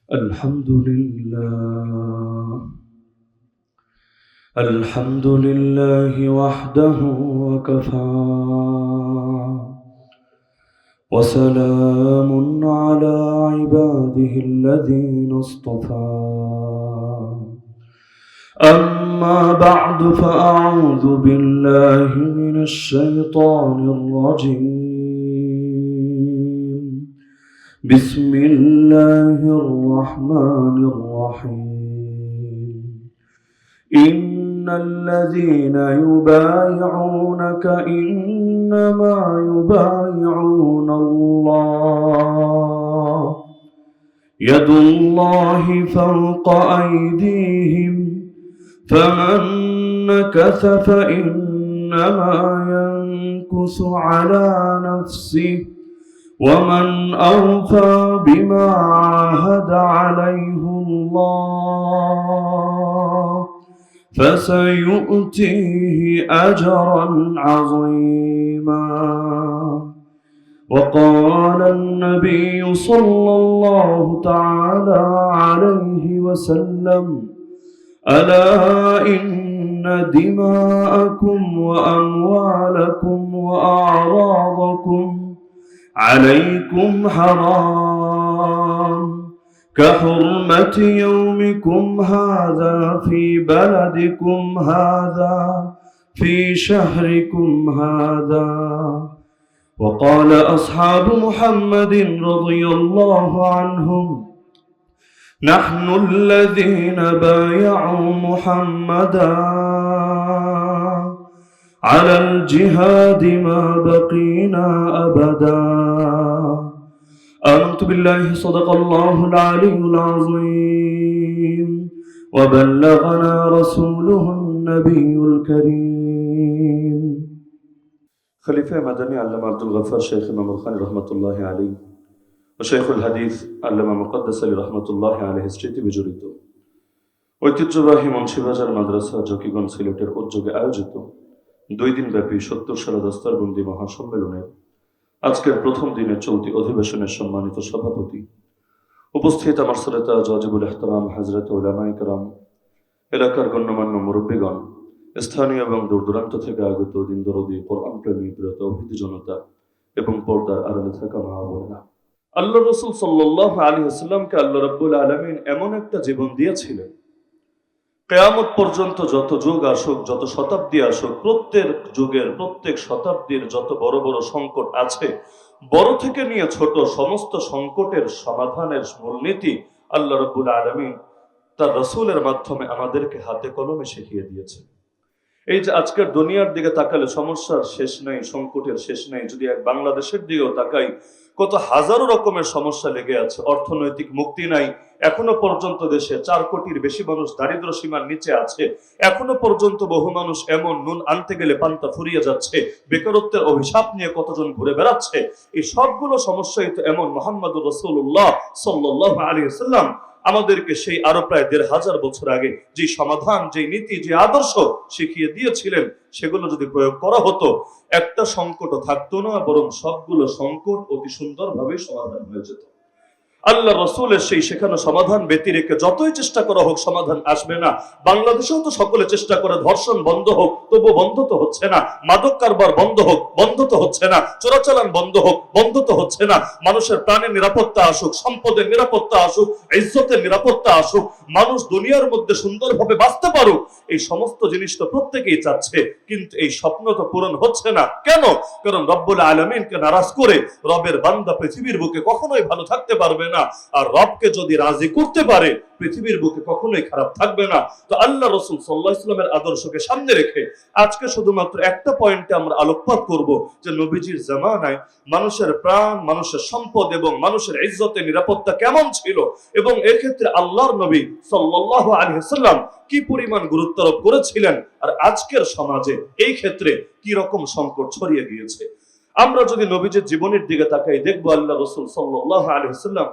الحمد لله وحده وكفى وسلام على عباده الذين اصطفى أما بعد فأعوذ بالله من الشيطان الرجيم بسم الله الرحمن الرحيم إن الذين يبايعونك إنما يبايعون الله يد الله فوق أيديهم فمن نكث فإنما ينكث على نفسه ومن أوفى بما عاهد عليه الله فسيؤتيه أجرا عظيما. وقال النبي صلى الله تعالى عليه وسلم ألا إن دماءكم وأموالكم وأعراضكم عليكم حرام كحرمة يومكم هذا في بلدكم هذا في شهركم هذا. وقال أصحاب محمد رضي الله عنهم نحن الذين بايعوا محمدا على الجهاد ما بقينا أبدا. آمنت بالله صدق الله العلي العظيم وبلغنا رسوله النبي الكريم. খলিফা মাদানী আল্লামা আব্দুল গফফার শেখ ইমাম বুখারী রাহমাতুল্লাহি আলাইহি ও শেখুল হাদিস আল্লামা মুকদ্দাস আলী রাহমাতুল্লাহি আলাইহির স্মৃতি বিজড়িত ঐতিহ্যবাহী মুন্সিবাজার মাদ্রাসা জকিগঞ্জ সিলেটের উদ্যোগে আয়োজিত 2 দিনব্যাপী 70 সালা দস্তারবন্দি মহাসম্মেলনের আজকের প্রথম দিনের চলতি অধিবেশনের সম্মানিত সভাপতি, উপস্থিত আমার শ্রোতা ওয়াজিবুল ইহতারাম হযরত উলামায়ে কেরাম, এলাকার গণ্যমান্য মুরব্বীগণ, স্থানীয় এবং দূরদূরান্ত থেকে আগত দিনদরদি কোরআন প্রেমী প্রিয় তৌহিদি জনতা এবং পর্দার আড়ালে থাকা মা বোনেরা, আল্লাহ রাসূল সাল্লাল্লাহু আলাইহি ওয়াসাল্লামকে আল্লাহ রাব্বুল আলামিন এমন একটা জীবন দিয়েছিলেন, কিয়ামত পর্যন্ত যত যুগ আসুক, যত শতাব্দী আসুক, প্রত্যেক যুগের প্রত্যেক শতাব্দীর যত বড় বড় সংকট আছে, বড় থেকে নিয়ে ছোট সমস্ত সংকটের সমাধানের মূলনীতি আল্লাহ রাব্বুল আলামিন তার রাসূলের মাধ্যমে আমাদেরকে হাতে কলমে শিখিয়ে দিয়েছেন। এই যে আজকের দুনিয়ার দিকে তাকালে সমস্যার শেষ নাই, সংকটের শেষ নাই। যদি এক বাংলাদেশের দিকেও তাকাই, কত হাজারো রকমের সমস্যা লেগে আছে। অর্থনৈতিক মুক্তি নাই, এখনো পর্যন্ত দেশে 4 কোটির বেশি মানুষ দারিদ্র সীমার নিচে আছে। এখনো পর্যন্ত বহু মানুষ এমন নুন আনতে গেলে পান্তা ফুরিয়ে যাচ্ছে। বেকারত্বের অভিশাপ নিয়ে কতজন ঘুরে বেড়াচ্ছে। এই সবগুলো সমস্যাই তো এমন মুহাম্মদুর রাসূলুল্লাহ সাল্লাল্লাহু আলাইহি ওয়াসাল্লাম আমাদেরকে সেই আরো প্রায় 1500 বছর আগে যে সমাধান, যে নীতি, যে আদর্শ শিখিয়ে দিয়েছিলেন, সেগুলো যদি প্রয়োগ করা হতো, একটা সংকটও থাকতো না, বরং সবগুলো সংকট অতি সুন্দরভাবে সমাধান হয়ে যেত। আল্লাহ রাসূলের সেই শেখানো সমাধান ব্যতি রেখে যতই চেষ্টা করা হোক সমাধান আসবে না। বাংলাদেশেও তো সকলে চেষ্টা করে ধর্ষণ বন্ধ হোক, তবু বন্ধ তো হচ্ছে না। মাদক কারবার বন্ধ হোক, বন্ধ তো হচ্ছে না। চোরাচালান বন্ধ হোক, বন্ধ তো হচ্ছে না। মানুষের প্রাণের নিরাপত্তা আসুক, সম্পদের নিরাপত্তা আসুক, ইজ্জতের নিরাপত্তা আসুক, মানুষ দুনিয়ার মধ্যে সুন্দরভাবে বাঁচতে পারুক, এই সমস্ত জিনিস তো প্রত্যেকেই চাচ্ছে। কিন্তু এই স্বপ্ন তো পূরণ হচ্ছে না। কেন? কারণ রব্বুল আলামিনকে নারাজ করে রবের বান্দা পৃথিবীর বুকে কখনোই ভালো থাকতে পারবে না। আর রবকে যদি রাজি করতে পারে, পৃথিবীর বুকে কখনোই খারাপ থাকবে না। তো আল্লাহ রাসূল সাল্লাল্লাহু আলাইহি ওয়াসাল্লামের আদর্শকে সামনে রেখে আজকে শুধুমাত্র একটা পয়েন্টে আমরা আলোকপাত করব যে নবীজির জামানায় মানুষের প্রাণ, মানুষের সম্পদ এবং মানুষের ইজ্জতের নিরাপত্তা কেমন ছিল, এবং এই ক্ষেত্রে আল্লাহর নবী সাল্লাল্লাহু আলাইহি ওয়াসাল্লাম কি পরিমাণ গুরুত্ব আরোপ করেছিলেন, আর আজকের সমাজে এই ক্ষেত্রে কি রকম সংকট ছড়িয়ে গিয়েছে। আমরা যদি নবীজির জীবনের দিকে তাকাই, দেখবো আল্লাহ রাসূল সাল্লাল্লাহু আলাইহি ওয়াসাল্লাম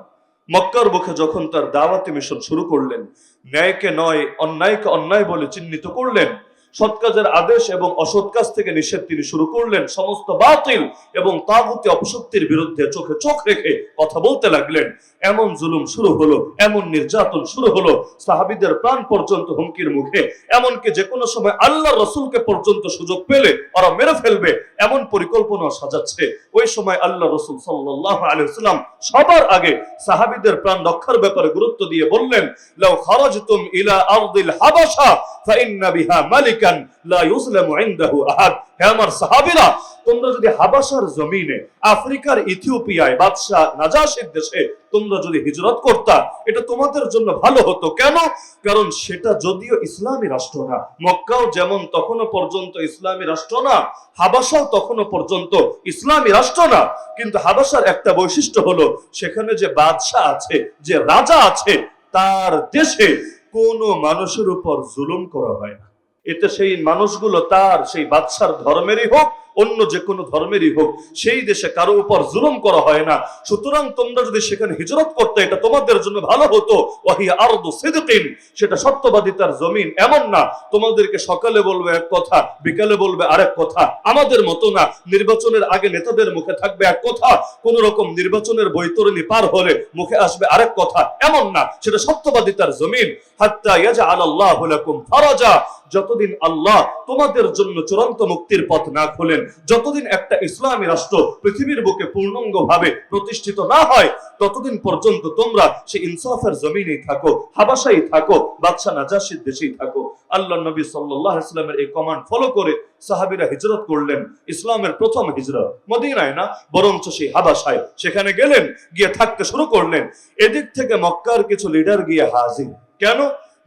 মক্কার বুকে যখন তার দাওয়াতি মিশন শুরু করলেন, ন্যায়কে নয়, অন্যায়কে অন্যায় বলে চিহ্নিত করলেন, সৎ কাজের আদেশ এবং অসৎ কাজ থেকে নিষেধ তিনি শুরু করলেন। সমস্ত বাতিল এবং তাগুতি অপশক্তির বিরুদ্ধে চোখে চোখ রেখে কথা বলতে লাগলেন। এমন জুলুম শুরু হলো, এমন নির্যাতন শুরু হলো, সাহাবীদের প্রাণ পর্যন্ত হুমকির মুখে, এমনকি যে কোনো সময় আল্লাহ রসুলকে পর্যন্ত সুযোগ পেলে ওরা মেরে ফেলবে এমন পরিকল্পনা সাজাচ্ছে। ওই সময় আল্লাহ রসুল সাল্লাল্লাহু আলাইহি ওয়াসাল্লাম সবার আগে সাহাবীদের প্রাণ রক্ষার ব্যাপারে গুরুত্ব দিয়ে বললেন, লাউ খারাজতুম ইলা আরদিল হাবাশা ফাইন্না বিহা মালিকান লা ইউজলামু ইনদাহু আহাদ। হে আমার সাহাবীরা, তোমরা যদি হাবাশার জমিনে, আফ্রিকার ইথিওপিয়ায় বাদশাহ নাজাশির দেশে তোমরা যদি হিজরত করতা, এটা তোমাদের জন্য ভালো হতো। কেন? কারণ সেটা যদিও ইসলামী রাষ্ট্র না, মক্কাও যেমন তখনও পর্যন্ত ইসলামী রাষ্ট্র না, হাবাশাও তখনও পর্যন্ত ইসলামী রাষ্ট্র না, কিন্তু হাবাশার একটা বৈশিষ্ট্য হলো সেখানে যে বাদশাহ আছে, যে রাজা আছে, তার দেশে কোনো মানুষের উপর জুলুম করা হয় না। এতে সেই মানুষগুলো তার সেই বাদশার ধর্মেরই হোক, অন্য যে কোনো ধর্মেরই হোক, সেই দেশে কারো উপর জুলুম করা হয় না। সুতরাং তোমরা যদি সেখানে হিজরত করতে, এটা তোমাদের জন্য ভালো হতো। ওয়াহিয়া আরদু সিদকিন, সেটা সত্যবাদিতার জমিন। এমন না তোমাদেরকে সকালে বলবে এক কথা, বিকালে বলবে আরেক কথা। আমাদের মতো না, নির্বাচনের আগে নেতাদের মুখে থাকবে এক কথা, কোন রকম নির্বাচনের বৈতরণী পার হলে মুখে আসবে আরেক কথা। এমন না, সেটা সত্যবাদিতার জমিন। হাত্তা ইয়াজআলাল্লাহু লাকুম ফারাজা, যতদিন আল্লাহ তোমাদের জন্য চূড়ান্ত মুক্তির পথ না খোলেন, যতদিন একটা ইসলামী রাষ্ট্র পৃথিবীর বুকে পূর্ণাঙ্গভাবে প্রতিষ্ঠিত না হয়, ততদিন পর্যন্ত তোমরা সেই ইনসাফের জমিনেই থাকো, হাবাসাই থাকো, বাদশা নাজাশির দেশেই থাকো। আল্লাহ নবী সাল্লাল্লাহু আলাইহি ওয়াসাল্লামের এই কমান্ড ফলো করে সাহাবীরা হিজরত করলেন। ইসলামের প্রথম হিজরত মদিনায় না, বরঞ্চ সেই হাবাসায়। সেখানে গেলেন, গিয়ে থাকতে শুরু করলেন। এদিক থেকে মক্কার কিছু লিডার গিয়ে হাজির। কেন?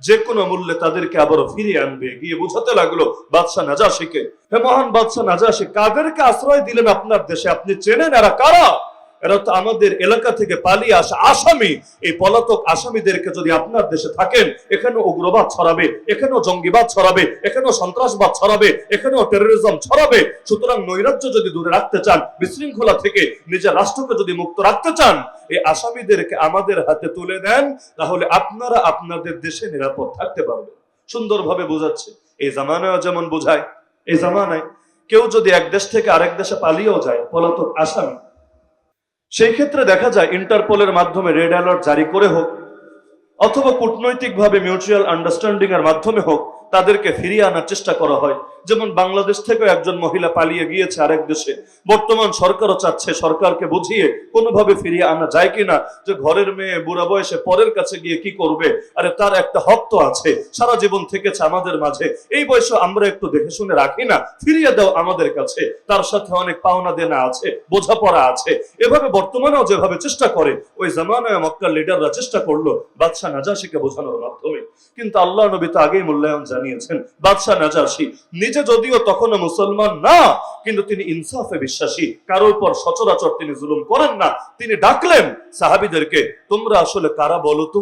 যে কোনো মূল্যে তাদেরকে আবারও ফিরিয়ে আনবে। গিয়ে বুঝাতে লাগলো বাদশাহ নাজাশিকে, হে মহান বাদশাহ নাজাশি, কাদেরকে আশ্রয় দিলেন আপনার দেশে? আপনি চেনেন এরা কারা? এরা তো আমাদের এলাকা থেকে পালিয়ে আসা আসামি। এই পলাতক আসামিদেরকে যদি আপনার দেশে থাকেন, এখানেও উগ্রবাদ ছড়াবে, এখানেও জঙ্গিবাদ ছড়াবে, এখানেও সন্ত্রাসবাদ ছড়াবে, এখানেও টেরোরিজম ছড়াবে। সুতরাং নৈরাজ্য যদি দূরে রাখতে চান, বিশৃঙ্খলা থেকে নিজের রাষ্ট্রকে যদি মুক্ত রাখতে চান, এই আসামিদেরকে আমাদের হাতে তুলে দেন, তাহলে আপনারা আপনাদের দেশে নিরাপদ থাকতে পারবেন। সুন্দরভাবে বোঝাচ্ছে। এই জামানায় যেমন বোঝায়, এই জামানায় কেউ যদি এক দেশ থেকে আরেক দেশে পালিয়েও যায়, পলাতক আসামি, সেই ক্ষেত্রে দেখা যায় ইন্টারপোলের মাধ্যমে রেড অ্যালার্ট জারি করে হোক, অথবা কূটনৈতিকভাবে মিউচুয়াল আন্ডারস্ট্যান্ডিং এর মাধ্যমে হোক, তাদেরকে ফিরিয়ে আনার চেষ্টা করা হয়। যেমন বাংলাদেশ থেকে একজন মহিলা পালিয়ে গিয়েছে আরেক দেশে, বর্তমান সরকারও চাচ্ছে সরকারকে বুঝিয়ে কোনোভাবে ফিরিয়ে আনা যায় কিনা। যে ঘরের মেয়ে বুড়া বয়সে পরের কাছে গিয়ে কি করবে? আরে তার একটা হক তো আছে, সারা জীবন থেকেছে আমাদের মাঝে, এই বয়সে আমরা একটু দেখে শুনে রাখি না, ফিরিয়ে দাও আমাদের কাছে। তার সাথে অনেক পাওনা দেনা আছে, বোঝাপড়া আছে। এভাবে বর্তমানেও যেভাবে চেষ্টা করে, ওই জামানায় মক্কার লিডাররা চেষ্টা করলো বাদশাহ নাজাশিকে বোঝানোর মাধ্যমে। কিন্তু আল্লাহ নবী তো আগেই মূল্যায়ন জানিয়েছেন, বাদশাহ নাজাশি নিজে যদিও তখনও মুসলমান না, কিন্তু তিনি ইনসাফে বিশ্বাসী, কারোর উপর সচরাচর তিনি জুলুম করেন না। তিনি ডাকলেন সাহাবীদেরকে, তোমরা আসলে কারা বলো তো?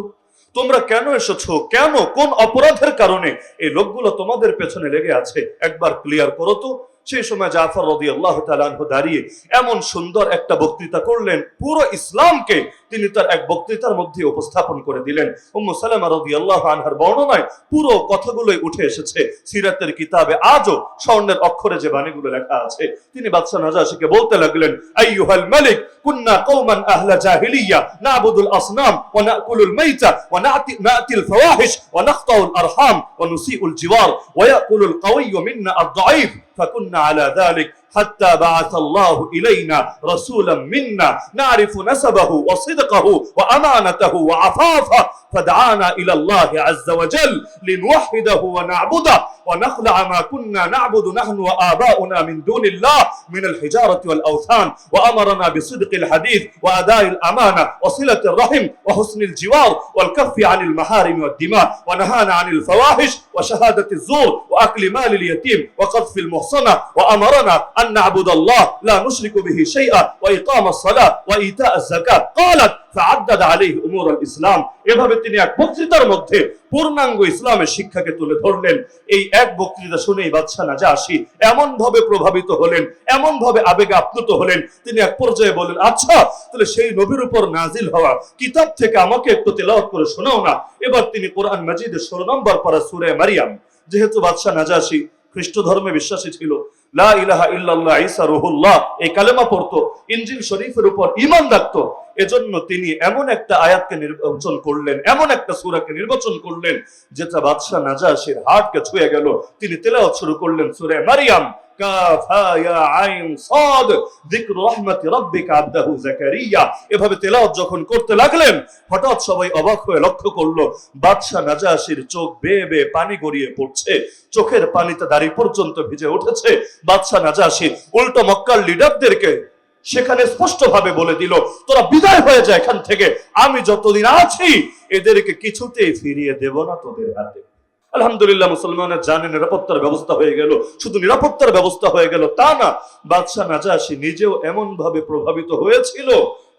তোমরা কেন এসেছো? কেন, কোন অপরাধের কারণে এই লোকগুলো তোমাদের পেছনে লেগে আছে? একবার ক্লিয়ার করো তো। সেই সময় জাফর রাদিয়াল্লাহু তাআলা আনহু দাঁড়িয়ে এমন সুন্দর একটা বক্তৃতা করলেন, পুরো ইসলামকে তিনি তার এক বক্তৃতার মধ্যে উপস্থাপন করে দিলেন। উম্মু সালামা রাদিয়াল্লাহু আনহার বর্ণনায় পুরো কথাগুলোই উঠে এসেছে সিরাতের কিতাবে, আজও স্বর্ণের অক্ষরে যে বাণীগুলো লেখা আছে। তিনি বাদশাহ নাজাশিকে বলতে লাগলেন, আইয়ুহাল মালিক, কুন্না কওমান আহলা জাহিলিয়া না'বুদুল আসনাম ওয়া না'কুলুল মাইতা ওয়া না'তিল ফাওয়াহিশ ওয়া নাখতাউল আরহাম ওয়া নুসিউল জিওয়ার ওয়া ইয়াকুলুল কাওয়্যু মিন্না আদ-দাঈফ فكنا على ذلك حتى بعث الله إلينا رسولا منا نعرف نسبه وصدقه وأمانته وعفافه فدعانا إلى الله عز وجل لنوحده ونعبده ونخلع ما كنا نعبد نحن وآباؤنا من دون الله من الحجارة والأوثان وأمرنا بصدق الحديث وأداء الأمانة وصلة الرحم وحسن الجوار والكف عن المحارم والدماء ونهانا عن الفواحش وشهادة الزور وأكل مال اليتيم وقذف المحصنة وأمرنا أن نعبد الله لا نشرك به شيئا وإقام الصلاة وإيتاء الزكاة قالت فعدد عليه أمور الإسلام। এভাবে তিনি এক বক্তৃতার মধ্যে পূর্ণাঙ্গ ইসলামের শিক্ষাকে তুলে ধরলেন। এই এক বক্তৃতা শুনেই বাদশাহ নাজাশি এমন ভাবে প্রভাবিত হলেন, এমন ভাবে আবেগে আপ্লুত হলেন, তিনি এক পর্যায়ে বলেন, আচ্ছা তাহলে সেই নবীর উপর নাজিল হওয়া কিতাব থেকে আমাকে একটু তেলাওয়াত করে শোনাও না। এবার তিনি কোরআন মাজিদের 16 নম্বর পারা সূরা মারিয়াম, যেহেতু বাদশাহ নাজাশী খ্রিস্ট ধর্মে বিশ্বাসী ছিল, লা ইলাহা ইল্লাল্লাহ ঈসা রুহুল্লাহ এই কালেমা পড়তো, ইনজিল শরীফের উপর ঈমান রাখতো, এজন্য তিনি এমন একটা আয়াতকে নির্বাচন করলেন, এমন একটা সূরাকে নির্বাচন করলেন যেটা বাদশাহ নাজাশীর হার্টকে ছুঁয়ে গেল। তিনি তেলাওয়াত শুরু করলেন সূরা মারইয়াম, কাফ হা ইয়া আইন সাদ যিকরু রাহমাতি রাব্বিকা আবদাহু যাকারিয়া। এভাবে তেলাওয়াত যখন করতে লাগলেন, হঠাৎ সবাই অবাক হয়ে লক্ষ্য করলো বাদশাহ নাজাশীর চোখ বেয়ে বেয়ে পানি গড়িয়ে পড়ছে, চোখের পানিতে দাড়ি পর্যন্ত ভিজে উঠেছে। বাদশাহ নাজাশী উল্টো মক্কার লিডারদেরকে সেখানে স্পষ্ট ভাবে বলে দিল, তোরা বিদায় হয়ে যায় এখান থেকে, আমি যতদিন আছি এদেরকে কিছুতেই ফিরিয়ে দেব না তোদের হাতে। আলহামদুলিল্লাহ, মুসলমানের জানে নিরাপত্তার ব্যবস্থা হয়ে গেল। শুধু নিরাপত্তার ব্যবস্থা হয়ে গেল তা না, বাদশাহ নাজাশী নিজেও এমন ভাবে প্রভাবিত হয়েছিল,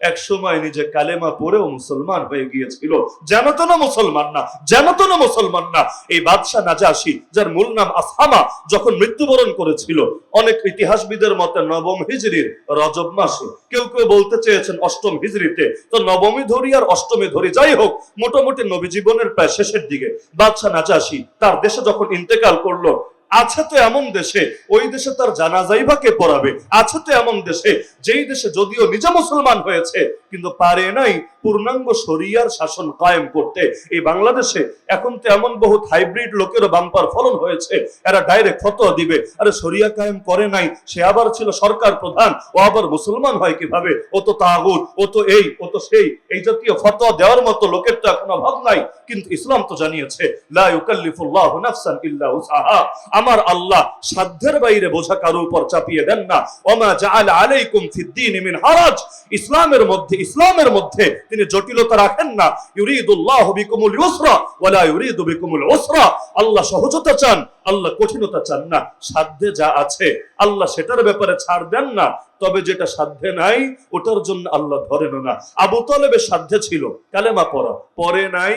এক সময় নিজে কালেমা পড়েও মুসলমান হয়ে গিয়েছিল। জানতো না মুসলমান না, জানতো না মুসলমান না। এই বাদশাহ নাজাশী, যার মূল নাম আসহামা, যখন মৃত্যুবরণ করেছিল অনেক ইতিহাসবিদের মতে নবম হিজরির রজব মাসে, কেউ কেউ বলতে চেয়েছেন অষ্টম হিজরিতে, তো নবমী ধরি আর অষ্টমী ধরি যাই হোক, মোটামুটি নবী জীবনের প্রায় শেষের দিকে বাদশাহ নাজাশী তার দেশে যখন ইন্তেকাল করলো, আছে তো এমন দেশে ওই দেশে তার জানাজাই বা কে পড়াবে, আছে তো এমন দেশে যেই দেশে যদিও নিজে মুসলমান হয়েছে কিন্তু পারে নাই পূর্ণাঙ্গ শরিয়ার শাসন কায়েম করতে। এই বাংলাদেশে এখন তো এমন বহুত হাইব্রিড লোকেরও বাম্পার ফলন হয়েছে, এরা ডাইরেক্ট ফতোয়া দিবে, আরে শরিয়া কায়েম করে নাই, সে আবার ছিল সরকার প্রধান, ও আবার মুসলমান হয় কিভাবে, ও তো তাগুত, ও তো এই, ও তো সেই, এই জাতীয় ফতোয়া দেওয়ার মতো লোকের তো এখন অভাব নাই। কিন্তু ইসলাম তো জানিয়েছে লা ইউকাল্লিফুল্লাহু নাফসান ইল্লা উসআহা, আমার আল্লাহ সাধ্যের বাইরে বোঝা কারো উপর চাপিয়ে দেন না। ওমা জাআলা আলাইকুম ফিদ্দীন মিন হারাজ, ইসলামের মধ্যে তিনি জটিলতা রাখেন না। ইউরিদুল্লাহু বিকুমুল ইউসরা ওয়া লা ইউরিদু বিকুমুল উসরা, আল্লাহ সহজতা চান, আল্লাহ কঠিনতা চান না। সাধ্যে যা আছে আল্লাহ সেটার ব্যাপারে ছাড় দেন না, তবে যেটা সাধ্যে নাই ওটার জন্য আল্লাহ ধরেন না। আবু তালেবের সাধ্যে ছিল কালেমা পড়া, পড়ে নাই,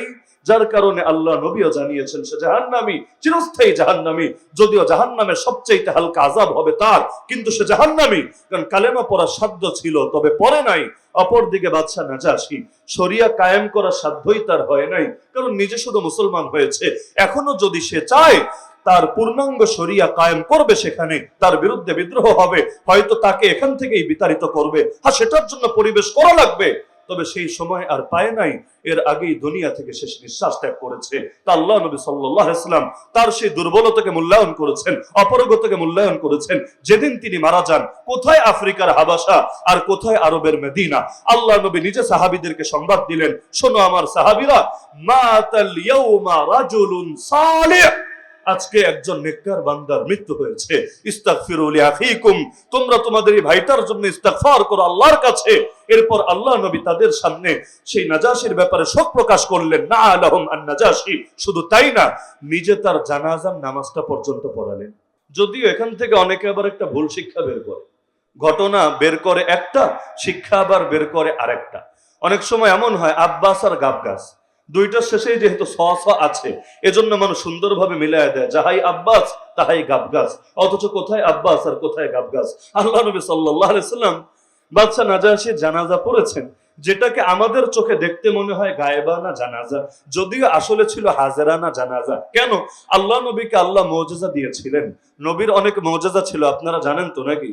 যার কারণে আল্লাহ নবীও জানিয়েছেন সে জাহান্নামী, চিরস্থায়ী জাহান্নামী। যদিও জাহান্নামের সবচেয়ে হালকা আযাব হবে তার, কিন্তু সে জাহান্নামী, কারণ কালেমা পড়ার সাধ্য ছিল তবে পড়ে নাই। অপরদিকে বাদশাহ নাজাশী শরিয়া কায়েম করার সাধ্যই তার হয় নাই, কারণ নিজে শুধু মুসলমান হয়েছে। এখনো যদি সে চায় তার পূর্ণাঙ্গ শরিয়া কায়েম করবে, সেখানে তার বিরুদ্ধে বিদ্রোহ হবে, হয়তো তাকে এখান থেকেই বিতাড়িত করবে, হ্যাঁ সেটার জন্য পরিবেশ করা লাগবে, তবে সেই সময় আর পায় নাই, এর আগেই দুনিয়া থেকে শেষ নিঃশ্বাস ত্যাগ করেছে। তা আল্লাহ নবী সাল্লাল্লাহু আলাইহি ওয়াসাল্লাম তার সেই দুর্বলতাকে মূল্যায়ন করেছেন, অপারগতাকে মূল্যায়ন করেছেন। যেদিন তিনি মারা যান, কোথায় আফ্রিকার হাবাসা আর কোথায় আরবের মদিনা, আল্লাহ নবী নিজে সাহাবীদেরকে সংবাদ দিলেন, শোনো আমার সাহাবীরা, মাতাল ইয়াউমা রাজুলুন সালিহ, আজকে একজন নেককার বান্দার মৃত্যু হয়েছে। ইস্তাগফিরু লিআখিকুম, তোমরা তোমাদের এই ভাইটার জন্য ইস্তিগফার করো আল্লাহর কাছে। এরপর আল্লাহ নবী তাদের সামনে সেই নাজাশীর ব্যাপারে শোক প্রকাশ করলেন, না আলাহুম আন নাজাশী, শুধু তাই না, নিজে তার জানাজার নামাজটা পর্যন্ত পড়ালেন। যদিও এখান থেকে অনেকে আবার একটা ভুল শিক্ষা বের করে, ঘটনা বের করে একটা, শিক্ষা আবার বের করে আরেকটা। অনেক সময় এমন হয় আব্বাস আর গাবগাস দুইটার শেষেই যেহেতু স আছে, এজন্য মানুষ সুন্দরভাবে মিলায় দেয়, যাহাই আব্বাস তাহাই গাবগাস, অথচ কোথায় আব্বাস আর কোথায় গাবগাস। আল্লাহ নবী সাল্লাল্লাহু আলাইহি ওয়াসাল্লাম বাদশাহ নাজাশীর জানাজা পড়েছেন, যেটাকে আমাদের চোখে দেখতে মনে হয় গায়েবানা জানাজা, যদিও আসলে ছিল হাজেরানা জানাজা। কেন? আল্লাহ নবীকে আল্লাহ মুজিজা দিয়েছিলেন, নবীর অনেক মুজিজা ছিল, আপনারা জানেন তো নাকি?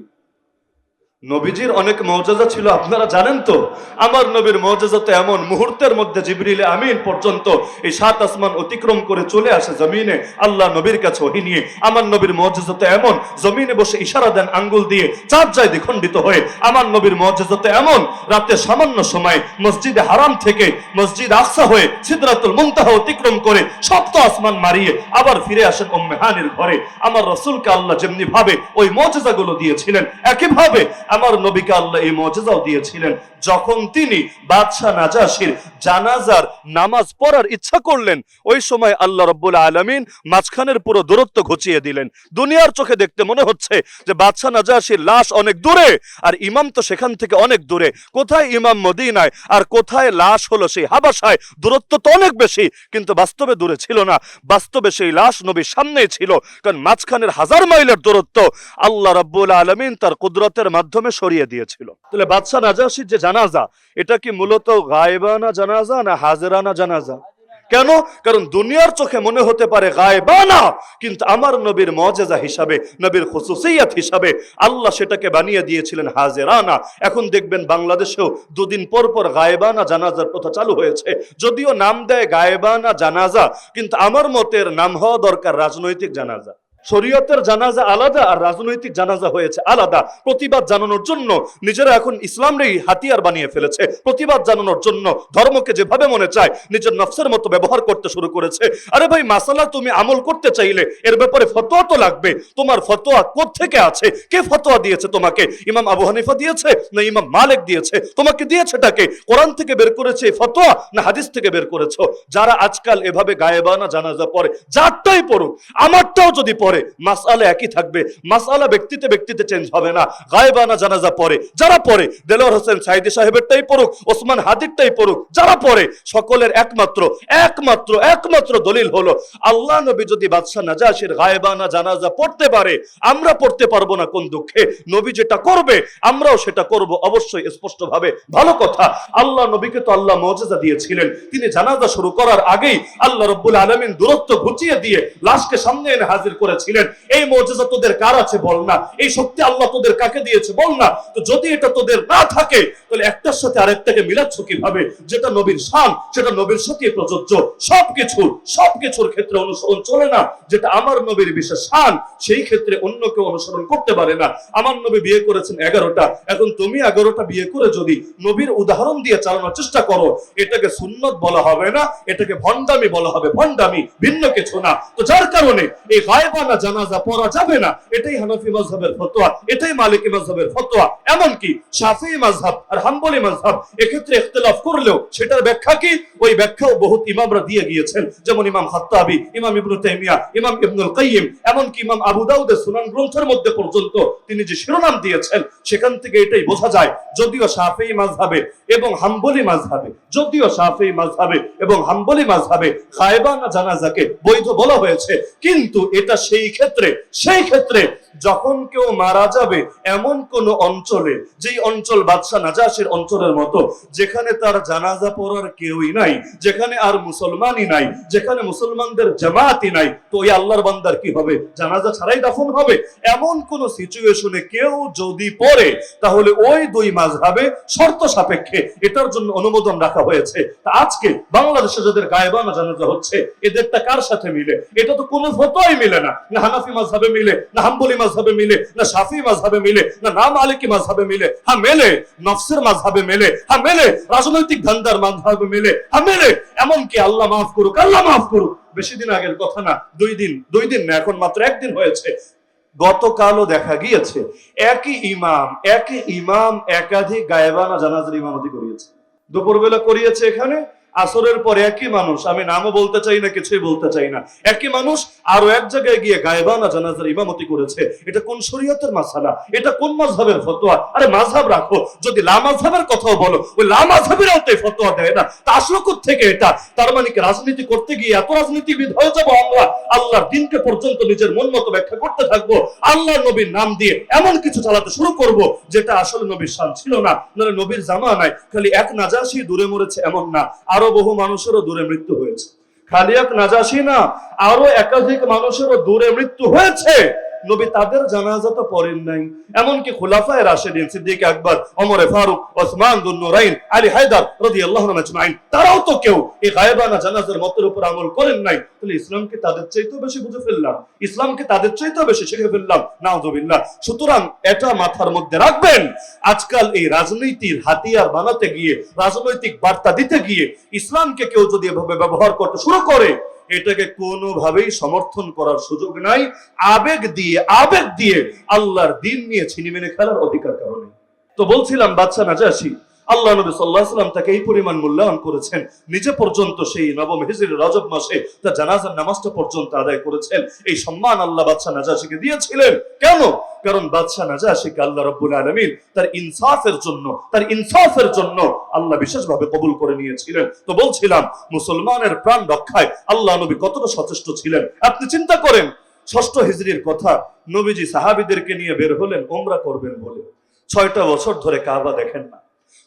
নবীজির অনেক মুজিজা ছিল, আপনারা জানেন তো? আমার নবীর মুজিজা তো এমন, মুহূর্তের মধ্যে জিবরিল আমিন পর্যন্ত এই 7 আসমান অতিক্রম করে চলে আসে জমিনে আল্লাহ নবীর কাছে ওহী নিয়ে। আমার নবীর মুজিজা তো এমন, জমিনে বসে ইশারা দেন আঙ্গুল দিয়ে, চাঁদ যায় দ্বিখণ্ডিত হয়ে। আমার নবীর মুজিজা তো এমন, রাতে সামান্য সময় মসজিদে হারাম থেকে মসজিদ আকসা হয়ে সিদরাতুল মুনতাহা অতিক্রম করে 7 আসমান মারিয়ে আবার ফিরে আসেন উম্মে হানির ঘরে। আমার রাসূলকে আল্লাহ যেমনি ভাবে ওই মুজিজাগুলো দিয়েছিলেন, একইভাবে আমার নবীকে আল্লাহ এই মুজিজাও দিয়েছিলেন। যখন তিনি বাদশাহ নাজাশীর জানাজার নামাজ পড়ার ইচ্ছা করলেন, ওই সময় আল্লাহ রাব্বুল আলামিন মাঝখানের পুরো দূরত্ব ঘুচিয়ে দিলেন। দুনিয়ার চোখে দেখতে মনে হচ্ছে যে বাদশাহ নাজাশীর লাশ অনেক দূরে আর ইমাম তো সেখান থেকে অনেক দূরে। কোথায় ইমাম মদিনায় আর কোথায় লাশ হলো সেই হাবাসায়, দূরত্ব তো অনেক বেশি, কিন্তু বাস্তবে দূরে ছিল না, বাস্তবে সেই লাশ নবীর সামনেই ছিল, কারণ মাঝখানের 1000 মাইলের দূরত্ব আল্লাহ রাব্বুল আলামিন তার কুদরতের মাধ্যমে সরিয়ে দিয়েছিল। তাহলে বাদশাহ নাজাশীর যে জানাজা, এটা কি মূলত গায়েবানা জানাজা না হাজেরানা জানাজা? কেন? কারণ দুনিয়ার চোখে মনে হতে পারে গায়বানা, কিন্তু আমার নবীর মুজিজা হিসাবে, নবীর খুসুসিয়াত হিসাবে আল্লাহ সেটাকে বানিয়ে দিয়েছিলেন হাজিরানা। এখন দেখবেন বাংলাদেশেও দুদিন পর পর গায়বানা জানাজার প্রথা চালু হয়েছে। যদিও নাম দেয় গায়বানা জানাজা, কিন্তু আমার মতের নাম হওয়া দরকার রাজনৈতিক জানাজা। শরীয়তের জানাজা আলাদা আর রাজনৈতিক জানাজা হয়েছে আলাদা। প্রতিবাদ জানানোর জন্য নিজেরা এখন ইসলামকেই হাতিয়ার বানিয়ে ফেলেছে। প্রতিবাদ জানানোর জন্য ধর্মকে যেভাবে মনে চায় নিজের নফসের মতো ব্যবহার করতে শুরু করেছে। আরে ভাই, মাসালা তুমি আমল করতে চাইলে এর ব্যাপারে ফতোয়া তো লাগবে। তোমার ফতোয়া কোত্থেকে আছে? কে ফতোয়া দিয়েছে তোমাকে? ইমাম আবু হানিফা দিয়েছে না ইমাম মালিক দিয়েছে? তোমাকে দিয়েছেটাকে? কোরআন থেকে বের করেছে ফতোয়া না হাদিস থেকে বের করেছো? যারা আজকাল এভাবে গায়েবানা জানাজা পড়ে, যারটাই পড়ুক, আমারটাও যদি পড়ে, মাসআলা একই থাকবে। মাসআলা ব্যক্তিতে ব্যক্তিতে চেঞ্জ হবে না। গায়বানা জানাজা পড়ে যারা পড়ে, দেলোয়ার হোসেন সাইদি সাহেবেরটাই পড়ুক, ওসমান হাদিরটাই পড়ুক, যারা পড়ে সকলের একমাত্র একমাত্র একমাত্র দলিল হলো আল্লাহ নবী যদি বাদশা নাজাশির গায়বানা জানাজা পড়তে পারে, আমরা পড়তে পারবো না কোন দুঃখে? নবী যেটা করবে আমরাও সেটা করব, অবশ্যই স্পষ্ট ভাবে। ভালো কথা, আল্লাহ নবীকে তো আল্লাহ মুজিজা দিয়েছিলেন। তিনি জানাজা শুরু করার আগেই আল্লাহ রাব্বুল আলামিন দূরত্ব ঘুচিয়ে দিয়ে লাশকে সামনে এনে হাজির করেছিলেন। এই মুজিজা তোদের কার আছে বল না? এই শক্তি আল্লাহ তোদের কাকে দিয়েছে বল না? তো যদি এটা তোদের না থাকে তাহলে একটার সাথে আরেকটাকে মিলাচ্ছ কিভাবে? যেটা নবীর শান সেটা নবীর সাথে প্রযোজ্য। সবকিছুর ক্ষেত্রে অনুসরণ চলে না। যেটা আমার নবীর বিশেষ শান সেই ক্ষেত্রে অন্য কেউ অনুসরণ করতে পারে না। আমার নবী বিয়ে করেছেন 11টা, এখন তুমি 11টা বিয়ে করে যদি নবীর উদাহরণ দিয়ে চালানোর চেষ্টা করো, এটাকে সুন্নত বলা হবে না, এটাকে ভণ্ডামি বলা হবে। ভণ্ডামি, ভিন্ন কিছু না। তো যার কারণে এই গায়বানা জানাজা পড়া যাবে না। এটাই হানাফি মাযহাবের ফতোয়া, এটাই মালিকি মাযহাবের ফতোয়া। এমনকি শাফিঈ মাযহাব আর হাম্বলি মাযহাব এক্ষেত্রে ইখতিলাফ করলেও সেটার ব্যাখ্যা কি? ওই ব্যাখ্যাও বহুত ইমামরা দিয়ে গিয়েছেন, যেমন ইমাম খাত্তাবী, ইমাম ইবনে তাইমিয়া, ইমাম ইবনুল কাইয়িম, এমনকি ইমাম আবু দাউদের সুনান গ্রন্থের মধ্যে পর্যন্ত তিনি যে শিরোনাম দিয়েছেন সেখান থেকে এটাই বোঝা যায়, যদিও শাফিঈ মাযহাবে এবং হাম্বলি মাযহাবে গায়বানা জানাজাকে বৈধ বলা হয়েছে, কিন্তু এটা সেই ক্ষেত্রে যখন কেউ মারা যাবে এমন কোন অঞ্চলে, যেই অঞ্চল বাদশা নাজাশির অঞ্চলের মতো, যেখানে তার জানাজা পড়ার কেউই নাই, যেখানে আর মুসলমানই নাই, যেখানে মুসলমানদের জামাতই নাই, তো ওই আল্লাহর বান্দার কি হবে? জানাজা ছাড়াই দাফন হবে। এমন কোন সিচুয়েশনে কেউ যদি পড়ে তাহলে ওই দুই মাযহাবে শর্ত সাপেক্ষে এটার জন্য অনুমোদন রাখা হয়েছে। তা আজকে বাংলাদেশে যাদের গায়বানা জানাজা হচ্ছে এদেরটা কার সাথে মিলে? এটা তো কোনো ফতোয়াই মিলে না। না হানাফি মাযহাবে মিলে, না হাম্বলি মাযহাবে মিলে, না শাফিঈ মাযহাবে মিলে, না মালিকি মাযহাবে মিলে। হ্যাঁ মেলে নফসের মাযহাবে মিলে, হ্যাঁ মেলে রাজনৈতিক ধান্দার মাযহাবে মিলে, হ্যাঁ মেলে। এমনকি আল্লাহ মাফ করুক, বেশি দিন আগের কথা না, দুই দিন না, এখন মাত্র একদিন হয়েছে, গতকালও দেখা গিয়েছে একই ইমাম একাধিক গায়বানা জানাজার ইমামতি করিয়েছে। দুপুরবেলা করিয়েছে এখানে, আসরের পর একই মানুষ, আমি নামও বলতে চাই না, কিছুই বলতে চাই না, একই মানুষ আরো এক জায়গায় গিয়ে গায়বানা জানাজার ইমামতি করেছে। এটা কোন শরীয়তের মাসালা? এটা কোন মাযহাবের ফতোয়া? আরে মাযহাব রাখো, যদি লা মাযহাবের কথাও বলো, ওই লা মাযহাবেরও তো ফতোয়া দেয় না। তা আসলো থেকে এটা? তার মানে কি রাজনীতি করতে গিয়ে এত রাজনীতিবিদ হয়ে যাবো আমরা? আল্লাহর দিনকে পর্যন্ত নিজের মন মতো ব্যাখ্যা করতে থাকবো, আল্লাহর নবীর নাম দিয়ে এমন কিছু চালাতে শুরু করব যেটা আসলে নবীর শান ছিল না। নাহলে নবীর জামানায় খালি এক নাজাশী দূরে মরেছে এমন না, আরো বহু মানুষেরও দূরে মৃত্যু হয়েছে। খালি এক নাজাশী না, আরো একাধিক মানুষেরও দূরে মৃত্যু হয়েছে। নবী তাদের জানাজা তো পড়েন নাই। এমনকি খুলাফায়ে রাশিদিন সিদ্দিক আকবর, ওমর ফারুক, ওসমান দুন নুরাইন, আলী হায়দার রাদিয়াল্লাহু আজমাইন, তারাও তো কেউ এই গায়বানা জানাজার মতের উপর আমল করেন নাই। তাহলে ইসলামকে তাদের চাইতেও বেশি বুঝে ফেললাম, ইসলামকে তাদের চাইতেও বেশি শিখে ফেললাম, নাউযুবিল্লাহ। সুতরাং এটা মাথার মধ্যে রাখবেন। আজকাল এই রাজনীতির হাতিয়ার বানাতে গিয়ে, রাজনৈতিক বার্তা দিতে গিয়ে ইসলামকে কেউ যদি এভাবে ব্যবহার করতে শুরু করে, এটাকে কোনোভাবেই সমর্থন করার সুযোগ নাই। আবেগ দিয়ে আল্লাহর দিন নিয়ে ছিনিমিনি খেলার অধিকার কারণে। তো বলছিলাম বাদশা নাজাশী, আল্লাহ নবী সাল্লাল্লাহু আলাইহি ওয়াসাল্লাম তাকে এই পরিমাণ মূল্যায়ন করেছেন, নিজে পর্যন্ত সেই নবম হিজরি রজব মাসে তার জানাজার নামাজটা পর্যন্ত আদায় করেছেন। এই সম্মান আল্লাহ বাদশা নাজাশীকে দিয়েছিলেন। কেন? কারণ বাদশা নাজাশীকে আল্লাহ রাব্বুল আলামিন তার ইনসাফের জন্য আল্লাহ বিশেষভাবে কবুল করে নিয়েছিলেন। তো বলছিলাম মুসলমানের প্রাণ রক্ষায় আল্লাহ নবী কতটা সচেষ্ট ছিলেন। আপনি চিন্তা করেন, 6ষ্ঠ হিজরির কথা, নবীজি সাহাবীদেরকে নিয়ে বের হলেন উমরা করবেন বলে। 6টা বছর ধরে কাবা দেখেন না,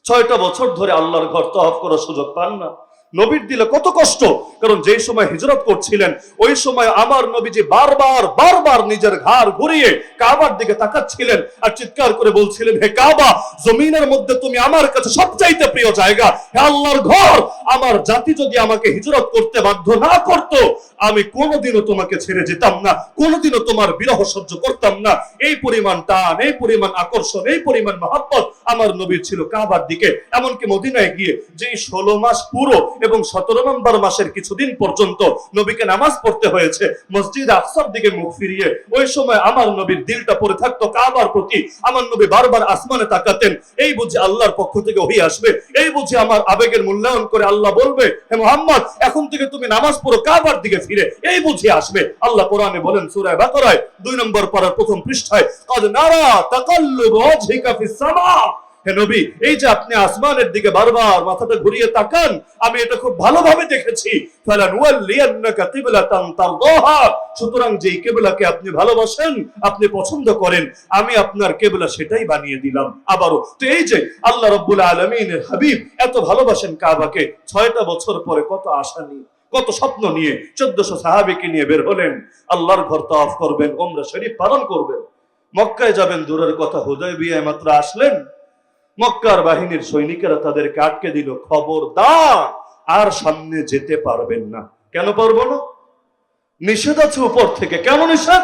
6টা বছর ধরে আল্লাহর ঘর তওয়াফ করার সুযোগ পান না। নবীর দিলে কত কষ্ট, কারণ যেই সময় হিজরত করছিলেন ওই সময় আমার নবীজি বারবার বারবার নিজের ঘাড় ঘুরিয়ে কাবার দিকে তাকাচ্ছিলেন আর চিৎকার করে বলছিলেন, হে কাবা, জমিনের মধ্যে তুমি আমার কাছে সবচাইতে প্রিয় জায়গা, হে আল্লাহর ঘর, আমার জাতি যদি আমাকে হিজরত করতে বাধ্য না করত আমি কোনোদিনও তোমাকে ছেড়ে যেতাম না, কোনোদিনও তোমার বিরহ সহ্য করতাম না। এই পরিমাণ টান, এই পরিমাণ আকর্ষণ, এই পরিমাণ মহব্বত আমার নবীর ছিল কাবার দিকে। এমনকি মদিনায় গিয়ে যেই 16 মাস পুরো এবং 17 নম্বর মাসের কিছুদিন পর্যন্ত নবীকে নামাজ পড়তে হয়েছে মসজিদ আকসার দিকে মুখ ফিরিয়ে, ওই সময় আমার নবীর দিলটা পড়ে থাকতো কাবার প্রতি। আমার নবী বারবার আসমানে তাকাতেন, এই বুঝি আল্লাহর পক্ষ থেকে ওহী আসবে, এই বুঝি আমার আবেগের মূল্যায়ন করে আল্লাহ বলবে, হে মুহাম্মদ, এখন থেকে তুমি নামাজ পড়ো কাবার দিকে ফিরে, এই বুঝি আসবে। আল্লাহ কোরআনে বলেন সূরা বাকারায় 2 নম্বর পারার প্রথম পৃষ্ঠায়, কাদ নারা তাকাল্লুব ওয়াজহিকা ফিস সামা, হে নবী, এই যে আপনি আসমানের দিকে বারবার মাথাটা ঘুরিয়ে তাকান, আমি এটা খুব ভালোভাবে দেখেছি। ফালানুওয়াল্লিয়ান্নাকা কিবলাতান তারদাহা, সুতরাং যেই কিবলাকে আপনি ভালোবাসেন, আপনি পছন্দ করেন, আমি আপনার কিবলা সেটাই বানিয়ে দিলাম। আবারও তো এই যে আল্লাহ রাব্বুল আলামিনের হাবিব এত ভালোবাসেন কাবাকে, 6টা বছর পরে কত আশা নিয়ে, কত স্বপ্ন নিয়ে 1400 সাহাবীকে নিয়ে বের হলেন, আল্লাহর ঘর তাওয়াফ করবেন, উমরা শরীফ পালন করবেন, মক্কায় যাবেন দূরের কথা, হুদায়বিয়ায় মাত্র আসলেন, মক্কার বাহিনীর সৈনিকেরা তাদেরকে আটকে দিল, খবরদার আর সামনে যেতে পারবেন না। কেন পারবো না? নিষেধ আছে উপর থেকে। কেন নিষেধ?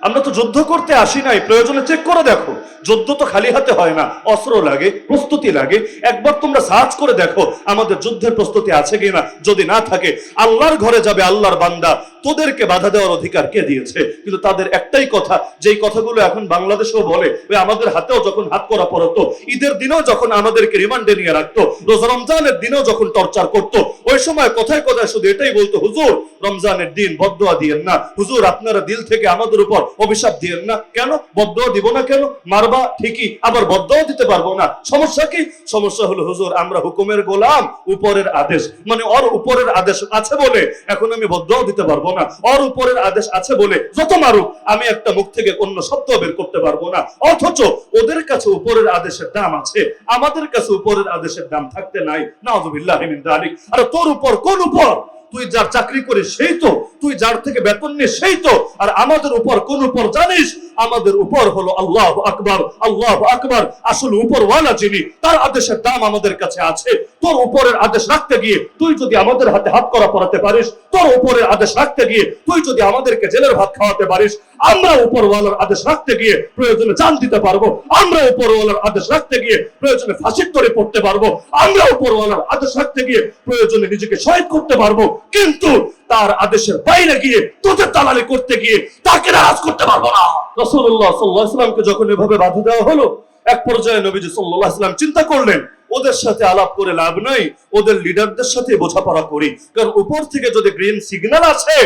আমরা তো যুদ্ধ করতে আসি নাই, প্রয়োজনে চেক করে দেখো, যুদ্ধ তো খালি হাতে হয় না, অস্ত্র লাগে, প্রস্তুতি লাগে। একবার তোমরা সার্চ করে দেখো আমাদের যুদ্ধের প্রস্তুতি আছে কিনা, যদি না থাকে আল্লাহর ঘরে যাবে আল্লাহর বান্দা, তোদেরকে বাধা দেওয়ার অধিকার কে দিয়েছে? কিন্তু তাদের একটাই কথা, যেই কথাগুলো এখন বাংলাদেশেও বলে, ওই আমাদের হাতেও যখন হাত করা পড়তো, ঈদের দিনেও যখন আমাদেরকে রিমান্ডে নিয়ে রাখতো, রোজা রমজানের দিনেও যখন টর্চার করতো, ওই সময় কথায় কথায় শুধু এটাই বলতো, হুজুর রমজানের দিন বদদোয়া দিয়েন না, হুজুর আপনারা দিল থেকে আমাদের উপর অভিশাপ দিয়েন না। কেন বদদোয়া দিব না? কেন? মারবা ঠিকই, আবার বদদোয়া দিতে পারবো না, সমস্যা কি? সমস্যা হলো হুজুর আমরা হুকুমের গোলাম, উপরের আদেশ, মানে ওর উপরের আদেশ আছে বলে এখন আমি বদদোয়া দিতে পারবো না, ওর উপরের আদেশ আছে বলে যত মারুক আমি একটা মুখ থেকে অন্য শব্দ বের করতে পারবো না। অথচ ওদের কাছে উপরের আদেশের দাম আছে, আমাদের কাছে উপরের আদেশের দাম থাকতে নাই। নাউযুবিল্লাহি মিন যালিক। আর তোর উপর কোন উপর? তুই যার চাকরি করিস সেই তো, তুই যার থেকে বেতন নিস সেই তো। আর আমাদের উপর কোন উপর জানিস? আমাদের উপর হলো আল্লাহু আকবার, আল্লাহু আকবার। আসলে উপরওয়ালা যিনি, তার আদেশের দাম আমাদের কাছে আছে। তোর উপরের আদেশ রাখতে গিয়ে তুই যদি আমাদের হাতে হাত করা পরাতে পারিস, তোর উপরের আদেশ রাখতে গিয়ে তুই যদি আমাদেরকে জেলের ভাত খাওয়াতে পারিস, আমরা উপরওয়ালার আদেশ রাখতে গিয়ে প্রয়োজনে জান দিতে পারবো, আমরা উপরওয়ালার আদেশ রাখতে গিয়ে প্রয়োজনে ফাঁসির তরে পড়তে পারবো, আমরা উপরওয়ালার আদেশ রাখতে গিয়ে প্রয়োজনে নিজেকে শহীদ করতে পারবো। কিন্তু তার আদেশের বাইরে গিয়ে তোদের দালালি করতে গিয়ে তাকে নারাজ করতে পারবো না। রাসূলুল্লাহ সাল্লাল্লাহু আলাইহি ওয়াসাল্লামকে যখন এভাবে বাধা দেওয়া হলো, এক পর্যায়ে নবীজি সাল্লাল্লাহু আলাইহি ওয়াসাল্লাম চিন্তা করলেন, ওদের সাথে আলাপ করে লাভ নাই, ওদের লিডারদের সাথে বোঝাপড়া করি, কারণ উপর থেকে যদি গ্রিন সিগন্যাল আছে